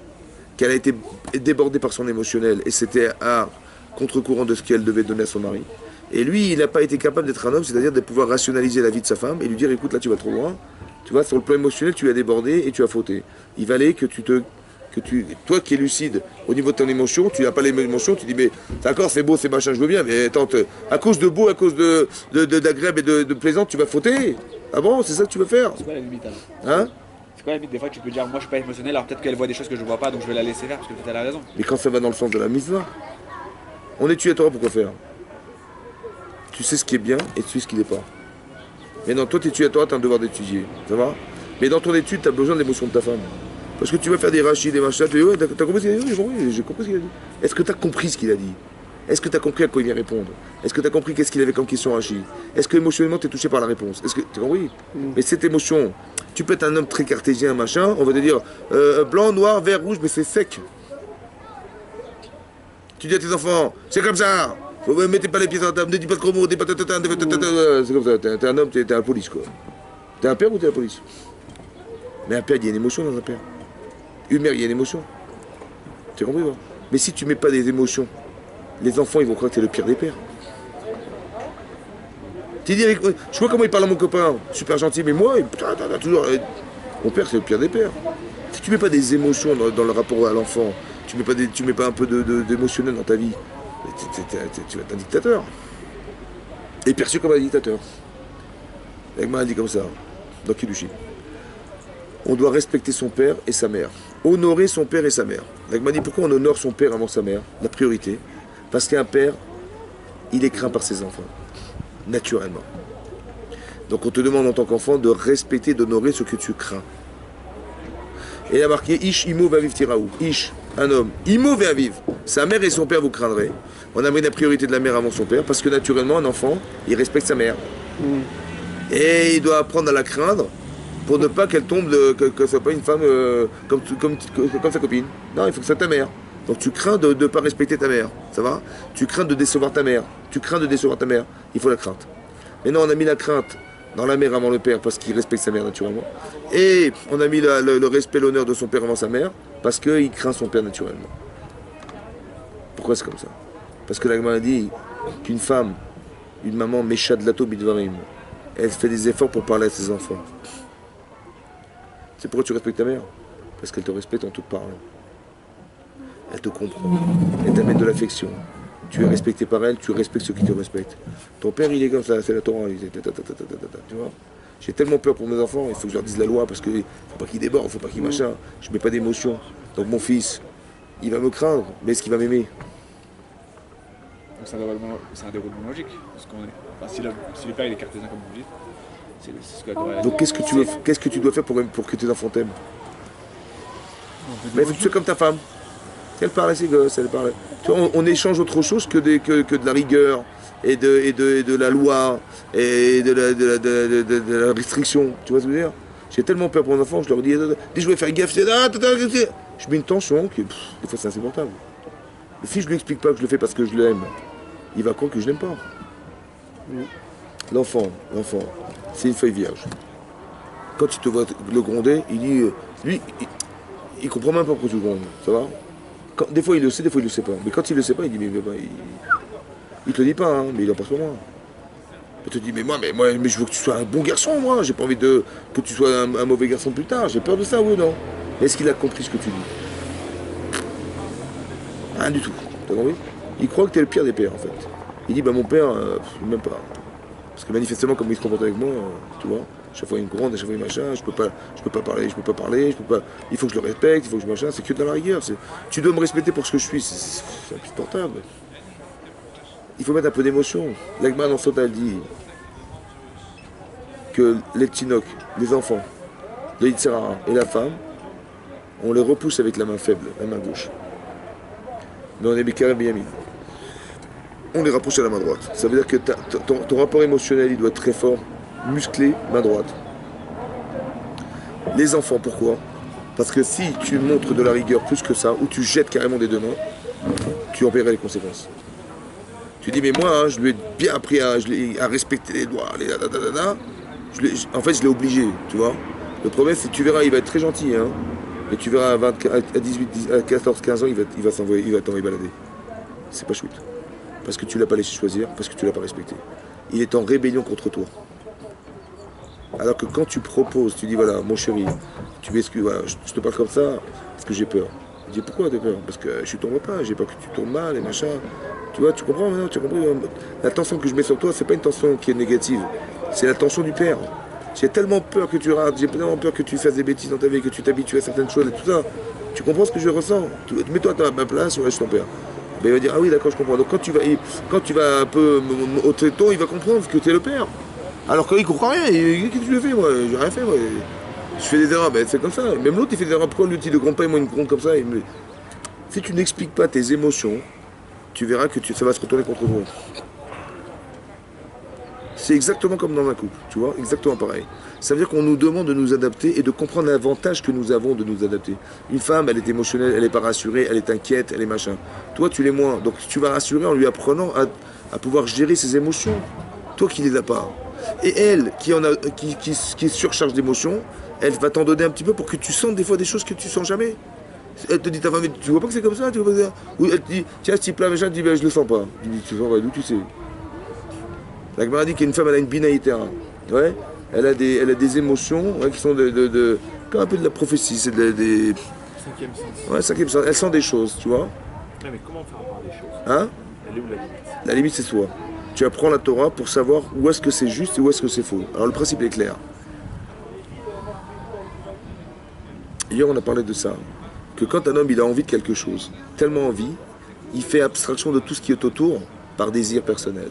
[SPEAKER 1] qu'elle a été débordée par son émotionnel et c'était à contre-courant de ce qu'elle devait donner à son mari. Et lui, il n'a pas été capable d'être un homme, c'est-à-dire de pouvoir rationaliser la vie de sa femme et lui dire, écoute, là tu vas trop loin. Tu vois, sur le plan émotionnel, tu as débordé et tu as fauté. Il valait que toi qui es lucide au niveau de ton émotion, tu n'as pas l'émotion, tu dis, mais d'accord, c'est beau, c'est machin, je veux bien, mais attends, à cause de beau, à cause d'agréable et de plaisant, tu vas fauter. Ah bon, c'est ça que tu veux faire?
[SPEAKER 4] C'est quoi la limite alors?
[SPEAKER 1] Hein?
[SPEAKER 4] C'est quoi la limite? Des fois, tu peux dire, moi je suis pas émotionnel, alors peut-être qu'elle voit des choses que je vois pas, donc je vais la laisser faire parce que peut-être elle a raison.
[SPEAKER 1] Mais quand ça va dans le sens de la mitzvah, on étudie à Torah pour quoi faire? Tu sais ce qui est bien et tu sais ce qui n'est pas. Mais non, toi tu étudies à Torah, tu as un devoir d'étudier, ça va? Mais dans ton étude, tu as besoin de l'émotion de ta femme. Parce que tu vas faire des rachis, des machins, tu dis, ouais, t'as compris ce qu'il a dit? Oui, j'ai compris ce qu'il a dit. Est-ce que tu as compris ce qu'il a dit? Est-ce que tu as compris à quoi il vient répondre? Est-ce que tu as compris qu'est-ce qu'il avait comme question rachis? Est-ce que émotionnellement tu es touché par la réponse? Est-ce que tu as compris? Mais cette émotion, tu peux être un homme très cartésien, machin, on va te dire blanc, noir, vert, rouge, mais c'est sec. Tu dis à tes enfants, c'est comme ça. Mettez pas les pieds sur la table, ne dis pas de gros mots, c'est comme ça, t'es un homme, t'es la police quoi. T'es un père ou t'es la police? Mais un père, il y a une émotion dans un père. Une mère, il y a une émotion. Tu as compris quoi? Mais si tu mets pas des émotions, les enfants ils vont croire que t'es le pire des pères. Tu dis avec... Je vois comment il parle à mon copain, super gentil, mais moi, t'as toujours... Mon père c'est le pire des pères. Si tu mets pas des émotions dans le rapport à l'enfant, tu mets pas un peu d'émotionnel dans ta vie, tu vas être un dictateur. Et perçu comme un dictateur. L'Agma a dit comme ça, dans Kiddushin. On doit respecter son père et sa mère. Honorer son père et sa mère. L'Agma dit pourquoi on honore son père avant sa mère? La priorité. Parce qu'un père, il est craint par ses enfants. Naturellement. Donc on te demande en tant qu'enfant de respecter, d'honorer ce que tu crains. Et il a marqué Ish imo ve'aviv tiraou. Ish, un homme. Imo ve'aviv. Sa mère et son père vous craindrez. On a mis la priorité de la mère avant son père parce que naturellement un enfant, il respecte sa mère. Et il doit apprendre à la craindre pour ne pas qu'elle tombe, que ce soit pas une femme comme sa copine. Non, il faut que ce soit ta mère. Donc tu crains de ne pas respecter ta mère. Ça va? Tu crains de décevoir ta mère. Tu crains de décevoir ta mère. Il faut la crainte. Mais non, on a mis la crainte dans la mère avant le père parce qu'il respecte sa mère naturellement. Et on a mis le respect, l'honneur de son père avant sa mère parce qu'il craint son père naturellement. Pourquoi c'est comme ça? Parce que l'Agma a dit qu'une femme, une maman, méchat de lato bidvarim, elle fait des efforts pour parler à ses enfants. C'est pourquoi tu respectes ta mère? Parce qu'elle te respecte en toute parole. Elle te comprend. Elle t'amène de l'affection. Tu es respecté par elle, tu respectes ceux qui te respectent. Ton père, il est comme ça, c'est la Torah. Tu vois? J'ai tellement peur pour mes enfants, il faut que je leur dise la loi parce qu'il ne faut pas qu'ils débordent, il ne faut pas qu'ils machin. Je ne mets pas d'émotion. Donc mon fils, il va me craindre, mais est-ce qu'il va m'aimer?
[SPEAKER 4] C'est un déroulement logique. Parce qu'on est... enfin, si le père il est cartésien comme vous dites, c'est ce que la Torah.
[SPEAKER 1] Donc qu'est-ce que tu dois faire pour que tes enfants t'aiment? Mais il faut que tu sois comme ta femme. Elle parle à ses gosses, elle parle. Tu vois, on échange autre chose que de la rigueur et de la loi et de la restriction. Tu vois ce que je veux dire? J'ai tellement peur pour mes enfants, je leur dis je vais faire gaffe, je mets une tension que des fois c'est insupportable. Et si je lui explique pas que je le fais parce que je l'aime, il va croire que je l'aime pas. L'enfant, c'est une feuille vierge. Quand il te voit le gronder, il dit, lui, il comprend même pas pourquoi tu le grondes, ça va? Des fois il le sait, des fois il le sait pas. Mais quand il le sait pas, il dit, il te le dit pas, hein, mais il en pense pour moi. Il te dit, mais je veux que tu sois un bon garçon, moi, j'ai pas envie que tu sois un mauvais garçon plus tard, j'ai peur de ça, oui ou non? Mais est-ce qu'il a compris ce que tu dis? Rien du tout, t'as compris? Il croit que t'es le pire des pères, en fait. Il dit, mon père, même pas. Parce que manifestement, comme il se comporte avec moi, tu vois, chaque fois il me gronde, chaque fois il machin, je peux pas parler, il faut que je le respecte, il faut que je machin, c'est que dans la rigueur. Tu dois me respecter pour ce que je suis, c'est insupportable. Il faut mettre un peu d'émotion. L'Agma dans Sota, elle dit que les tinoks, les enfants, les Yitzhara et la femme, on les repousse avec la main faible, la main gauche. Mais on est Bekarem Yamin. On les rapproche à la main droite. Ça veut dire que ton rapport émotionnel, il doit être très fort, musclé, main droite. Les enfants, pourquoi? Parce que si tu montres de la rigueur plus que ça, ou tu jettes carrément des deux mains, tu en paierais les conséquences. Tu dis, mais moi, je lui ai bien appris à respecter les doigts, en fait, je l'ai obligé, tu vois. Le problème, c'est que tu verras, il va être très gentil, hein. Et tu verras, à 14, 15 ans, il va t'envoyer balader. C'est pas chouette. Parce que tu l'as pas laissé choisir, parce que tu l'as pas respecté. Il est en rébellion contre toi. Alors que quand tu proposes, tu dis voilà, mon chéri, tu m'excuses, voilà, je te parle comme ça, parce que j'ai peur. Je dis pourquoi t'as peur? Parce que je suis ton repas, j'ai peur que tu tournes mal et machin. Tu vois, tu comprends maintenant, tu as compris? La tension que je mets sur toi, c'est pas une tension qui est négative, c'est la tension du père. J'ai tellement peur que tu rates, j'ai tellement peur que tu fasses des bêtises dans ta vie, que tu t'habitues à certaines choses et tout ça. Tu comprends ce que je ressens? Mets-toi à ma place, ouais, je suis ton père. Ben, il va dire ah oui d'accord je comprends. Donc quand tu vas un peu au ton, il va comprendre que tu es le père. Alors qu'il comprend rien, qu'est-ce que tu le fais moi? J'ai rien fait moi. Je fais des erreurs, ben c'est comme ça. Même l'autre, il fait des erreurs. Pourquoi l'autre, il ne compte pas, moi, il me compte comme ça. Si tu n'expliques pas tes émotions, tu verras que ça va se retourner contre toi. C'est exactement comme dans un couple, tu vois, exactement pareil. Ça veut dire qu'on nous demande de nous adapter et de comprendre l'avantage que nous avons de nous adapter. Une femme, elle est émotionnelle, elle n'est pas rassurée, elle est inquiète, elle est machin. Toi, tu l'es moins. Donc tu vas rassurer en lui apprenant à pouvoir gérer ses émotions. Toi qui ne les as pas. Et elle, qui surcharge d'émotions, elle va t'en donner un petit peu pour que tu sentes des fois des choses que tu sens jamais. Elle te dit, ta femme, tu vois pas que c'est comme ça, tu vois pas ça. Ou elle te dit, tiens, ce type-là, machin, tu dis, ben, je le sens pas. Tu dis, tu sens pas, d'où tu sais. La Gemara dit qu'une femme, elle a une binaïtera. Ouais. Elle a des émotions, ouais, qui sont comme un peu de la prophétie. C'est des.
[SPEAKER 5] Cinquième sens.
[SPEAKER 1] Ouais, cinquième sens. Elle sent des choses, tu vois.
[SPEAKER 5] Ouais, mais comment faire part des choses?
[SPEAKER 1] Hein?
[SPEAKER 5] Elle est où la limite?
[SPEAKER 1] La limite, c'est soi. Tu apprends la Torah pour savoir où est-ce que c'est juste et où est-ce que c'est faux. Alors le principe est clair. Hier, on a parlé de ça. Que quand un homme il a envie de quelque chose, tellement envie, il fait abstraction de tout ce qui est autour par désir personnel.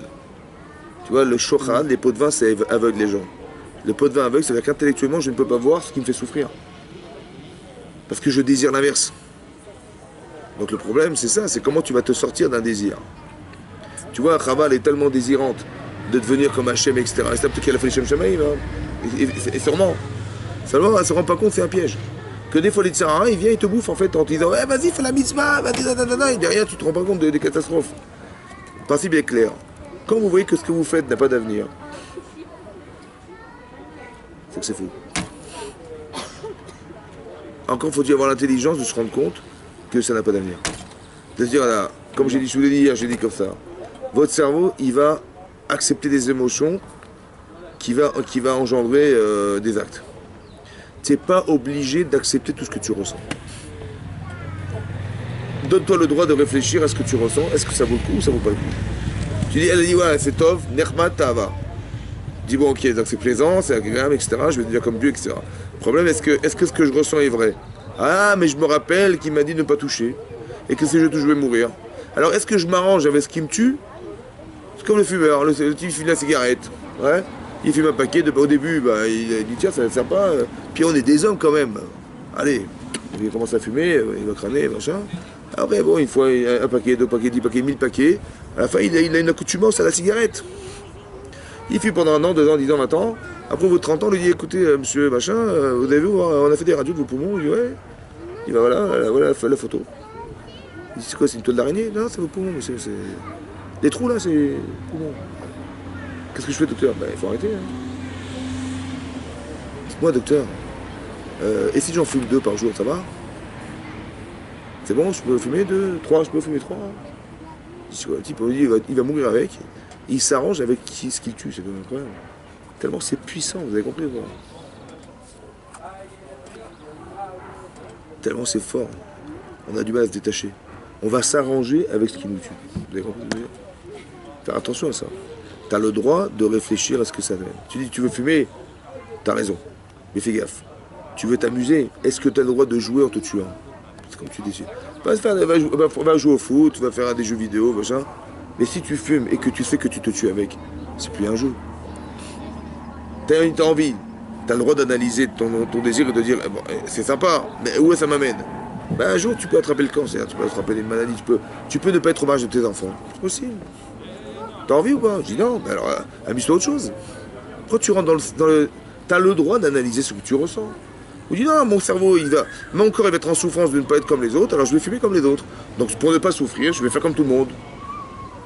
[SPEAKER 1] Tu vois, le shochad, les pots de vin, ça aveugle les gens. Le pot de vin aveugle, c'est-à-dire qu'intellectuellement, je ne peux pas voir ce qui me fait souffrir. Parce que je désire l'inverse. Donc le problème, c'est ça, c'est comment tu vas te sortir d'un désir. Tu vois, Chava, elle est tellement désirante de devenir comme Hachem, etc. Et c'est peut-être qu'elle a fait les Shem Shamaïm, hein. Et sûrement. Seulement, elle ne se rend pas compte, c'est un piège. Que des fois, les tsarins, il vient, il te bouffe en fait en te disant eh, vas-y, fais la mitzvah, et derrière, tu te rends pas compte des catastrophes. Le principe est clair. Quand vous voyez que ce que vous faites n'a pas d'avenir, c'est que c'est fou. Encore faut-il avoir l'intelligence de se rendre compte que ça n'a pas d'avenir. De se dire, là, comme je vous l'ai dit hier, j'ai dit comme ça, votre cerveau, il va accepter des émotions qui va engendrer des actes. Tu n'es pas obligé d'accepter tout ce que tu ressens. Donne-toi le droit de réfléchir à ce que tu ressens. Est-ce que ça vaut le coup ou ça vaut pas le coup? Tu dis, elle a dit, ouais, c'est tov, nermat, tava. Dis, bon, ok, donc c'est plaisant, c'est agréable, etc. Je vais te dire comme Dieu, etc. Le problème, est-ce que ce que je ressens est vrai? Ah, mais je me rappelle qu'il m'a dit de ne pas toucher. Et que si je touche, je vais mourir. Alors, est-ce que je m'arrange avec ce qui me tue? C'est comme le fumeur, le type il fume la cigarette. Ouais. Il fume un paquet, au début, bah, il dit, tiens, ça ne sert pas. Puis on est des hommes quand même. Allez, il commence à fumer, il va crâner, machin. Après, bon, il faut un paquet, 2 paquets, 10 paquets, 1000 paquets. À la fin, il a une accoutumance à la cigarette. Il fume pendant 1 an, 2 ans, 10 ans, 20 ans. Après, au bout de 30 ans, il lui dit, écoutez, monsieur, machin, vous avez vu, on a fait des radios de vos poumons. Il dit, ouais. Il dit, bah, voilà la photo. Il dit, c'est quoi, c'est une toile d'araignée? Non, c'est vos poumons, monsieur. Les trous, là, c'est les poumons. Qu'est-ce que je fais, docteur? Ben, il faut arrêter. Hein. Dites-moi, docteur, et si j'en fume 2 par jour, ça va? C'est bon, je peux fumer 2, 3, je peux fumer 3. Le type, il va mourir avec. Il s'arrange avec ce qu'il tue, c'est quand même incroyable. Tellement c'est puissant, vous avez compris quoi. Tellement c'est fort. On a du mal à se détacher. On va s'arranger avec ce qui nous tue. Vous avez compris ce que je veux dire? Faire attention à ça. Tu as le droit de réfléchir à ce que ça fait. Tu dis tu veux fumer, tu as raison. Mais fais gaffe. Tu veux t'amuser, est-ce que tu as le droit de jouer en te tuant? C'est comme tu décides. Va jouer au foot, va faire des jeux vidéo, machin. Mais si tu fumes et que tu sais que tu te tues avec, c'est plus un jeu. Tu as envie, tu as le droit d'analyser ton désir et de dire bon, c'est sympa, mais où ça m'amène? Ben, un jour tu peux attraper le cancer, tu peux attraper des maladies, tu peux ne pas être au mariage de tes enfants. C'est possible. T'as envie ou pas? Je dis non, ben alors amuse-toi à autre chose. Quand tu rentres dans le t'as le droit d'analyser ce que tu ressens. Ou dis non, mon cerveau, mon corps il va être en souffrance de ne pas être comme les autres, alors je vais fumer comme les autres. Donc pour ne pas souffrir, je vais faire comme tout le monde.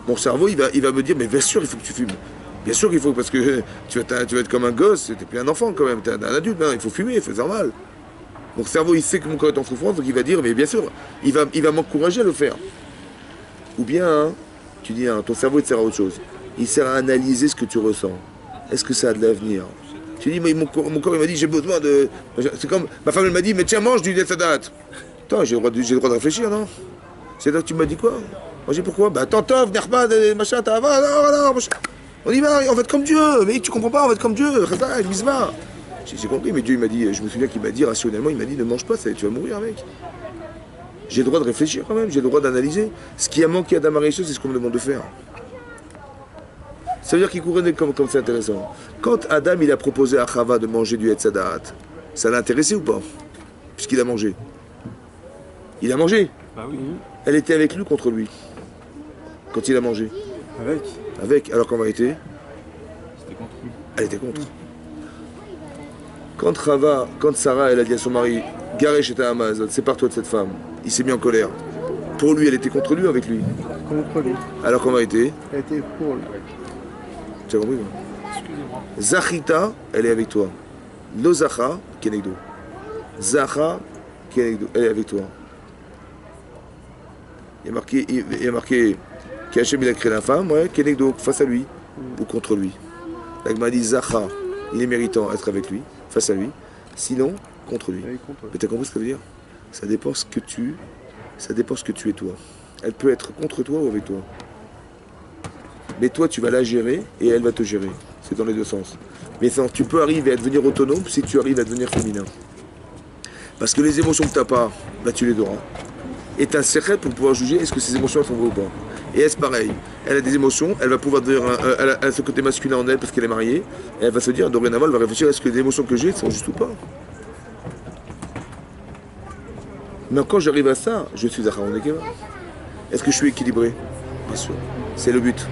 [SPEAKER 1] Mon cerveau, il va me dire, mais bien sûr, il faut que tu fumes. Bien sûr qu'il faut, parce que tu vas être comme un gosse, t'es plus un enfant quand même, t'es un adulte, hein, il faut fumer, c'est normal. Mon cerveau, il sait que mon corps est en souffrance, donc il va dire, mais bien sûr, il va m'encourager à le faire. Ou bien, hein, tu dis, hein, ton cerveau, il te sert à autre chose. Il sert à analyser ce que tu ressens. Est-ce que ça a de l'avenir? Tu dis, mais mon corps, il m'a dit, j'ai besoin de... C'est comme, ma femme, elle m'a dit, mais tiens, mange du date. Attends, j'ai le droit de réfléchir, non? C'est là que tu m'as dit quoi? Moi j'ai pourquoi? Bah t'entends, venir pas, machin, t'as non, on y va, on va être comme Dieu, mais tu comprends pas, on va être comme Dieu, j'ai compris, mais Dieu il m'a dit, je me souviens qu'il m'a dit rationnellement, il m'a dit ne mange pas, tu vas mourir mec. J'ai le droit de réfléchir quand même, j'ai le droit d'analyser. Ce qui a manqué à Adam Arishon, c'est ce qu'on me demande de faire. Ça veut dire qu'il courait comme c'est intéressant. Quand Adam il a proposé à Chava de manger du Etzadat, Ça l'a intéressé ou pas? Puisqu'il a mangé. Il a mangé.
[SPEAKER 4] Bah oui.
[SPEAKER 1] Elle était avec lui ou contre lui? Quand il a mangé.
[SPEAKER 3] Avec.
[SPEAKER 1] Avec. Alors qu'en vérité,
[SPEAKER 4] C'était contre lui.
[SPEAKER 1] elle était contre. Quand Sarah, elle a dit à son mari, Garesh et Amaz, sépare-toi de cette femme. Il s'est mis en colère. Pour lui, elle était contre lui ou avec lui?
[SPEAKER 2] Contre lui.
[SPEAKER 1] Alors qu'en vérité,
[SPEAKER 2] Elle était pour lui.
[SPEAKER 1] tu as compris?
[SPEAKER 4] Excusez-moi.
[SPEAKER 1] Zachita, elle est avec toi. Lo Zacha, Kenegdo. Zacha, Kenegdo, elle est avec toi. Il y a marqué qu'Hachem il a créé la femme, ouais, Kenegdo, face à lui, ou contre lui. L'Agma dit Zacha, il est méritant d'être avec lui, face à lui, sinon, contre lui.
[SPEAKER 2] Elle est contre lui.
[SPEAKER 1] Mais t'as compris ce que ça veut dire? Ça dépend ce que tu es toi. Elle peut être contre toi ou avec toi. Mais toi, tu vas la gérer et elle va te gérer. C'est dans les deux sens. Mais tu peux arriver à devenir autonome si tu arrives à devenir féminin. Parce que les émotions que tu n'as pas, bah, tu les auras. Et tu as un secret pour pouvoir juger est-ce que ces émotions sont vraies ou pas. Et elle, c'est pareil. Elle a des émotions, elle va pouvoir devenir. Elle a ce côté masculin en elle parce qu'elle est mariée. Et elle va se dire, dorénavant, elle va réfléchir est-ce que les émotions que j'ai sont justes ou pas. Mais quand j'arrive à ça, je suis Zachar Nekeva. Est-ce que je suis équilibré? Bien sûr. C'est le but.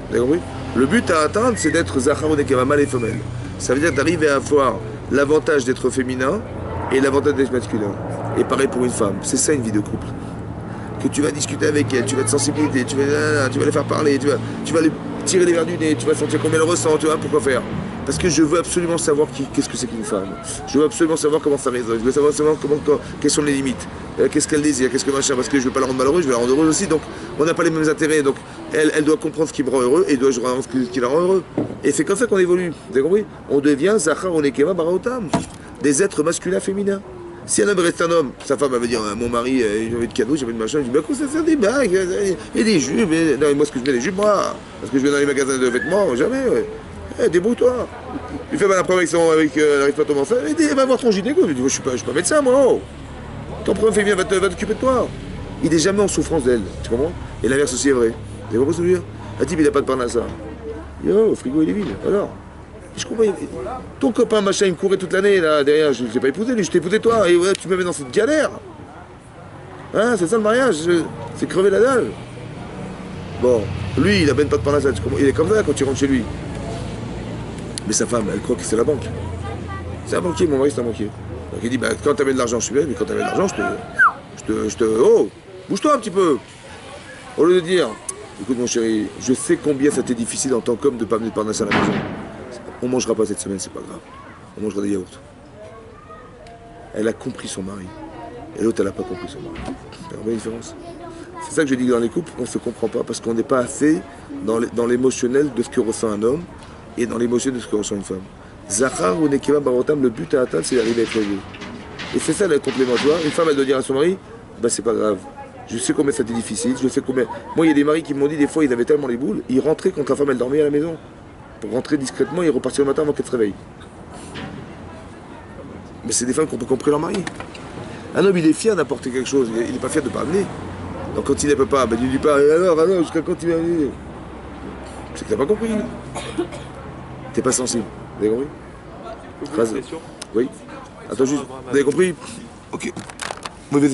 [SPEAKER 1] Vous avez compris? Le but à atteindre, c'est d'être Zachar Nekeva, mâle et femelle. Ça veut dire d'arriver à avoir l'avantage d'être féminin et l'avantage d'être masculin. Et pareil pour une femme. C'est ça une vie de couple. Que tu vas discuter avec elle, tu vas te sensibiliser, tu vas les faire parler, tu vas lui tirer les verres du nez, tu vas sentir combien elle ressent, tu vois, pourquoi faire? Parce que je veux absolument savoir qu'est-ce que c'est qu'une femme. Je veux absolument savoir comment ça résonne. Je veux savoir quelles sont les limites. Qu'est-ce qu'elle désire, qu'est-ce que machin. Parce que je ne veux pas la rendre malheureuse, je veux la rendre heureuse aussi. Donc on n'a pas les mêmes intérêts. Donc elle doit comprendre ce qui me rend heureux et doit rendre ce qui la rend heureux. Et c'est comme ça qu'on évolue. Vous avez compris? On devient Zachar Onekeva Baraotam. Des êtres masculins féminins. Si un homme reste un homme, sa femme va dire mon mari, j'ai envie de cadeaux, j'ai envie de machin, je dis bah quoi ça fait des bagues et des jupes, non, moi ce que je mets des jupes moi, parce que je vais dans les magasins de vêtements, jamais, ouais. Débrouille-toi. Il fait mal après avec n'arrive pas à tomber enceinte, va voir ton gynéco, je dis je suis pas médecin moi, oh. Ton problème féminin va t'occuper de toi. Il n'est jamais en souffrance d'elle, tu comprends? Et l'inverse aussi est vrai. Vous compris ce que je veux dire? Elle dit mais il n'a pas de parnassa. Yo, le frigo il est vide, alors. Je comprends. Ton copain machin il me courait toute l'année là derrière, je ne l'ai pas épousé, lui je t'ai épousé toi, et ouais, tu me mets dans cette galère. Hein, c'est ça le mariage, c'est crever la dalle. Bon, lui il a même pas de parnassa, tu comprends? Il est comme ça quand tu rentres chez lui. Mais sa femme, elle croit que c'est la banque. C'est un banquier, mon mari c'est un banquier. Donc il dit bah quand t'avais de l'argent je suis bien, mais quand t'avais de l'argent oh, bouge-toi un petit peu. Au lieu de dire, écoute mon chéri, je sais combien ça t'est difficile en tant qu'homme de pas venir de parnassa à la maison. On mangera pas cette semaine, c'est pas grave. On mangera des yaourts. Elle a compris son mari. Et l'autre, elle n'a pas compris son mari. Vous voyez la différence? C'est ça que je dis que dans les couples, on ne se comprend pas parce qu'on n'est pas assez dans l'émotionnel de ce que ressent un homme et dans l'émotionnel de ce que ressent une femme. Zachar ou Nekeva Barotam, le but à atteindre, c'est d'arriver à être heureux. Et c'est ça le complémentoire. Une femme, elle doit dire à son mari, bah c'est pas grave. Je sais combien ça a été difficile, je sais combien. Moi, il y a des maris qui m'ont dit des fois, ils avaient tellement les boules, ils rentraient quand la femme, elle dormait à la maison. Pour rentrer discrètement et repartir le matin avant qu'elle se réveille. Mais c'est des femmes qui ont pas compris leur mari. Un homme, il est fier d'apporter quelque chose, il n'est pas fier de ne pas amener. Donc quand il ne peut pas, ben, il ne dit pas, alors, jusqu'à quand il va amener? C'est que tu n'as pas compris. Tu n'es pas sensible. Vous avez compris?
[SPEAKER 5] Vous avez une question?
[SPEAKER 1] Oui. Attends juste, vous avez compris? Ok. Mauvais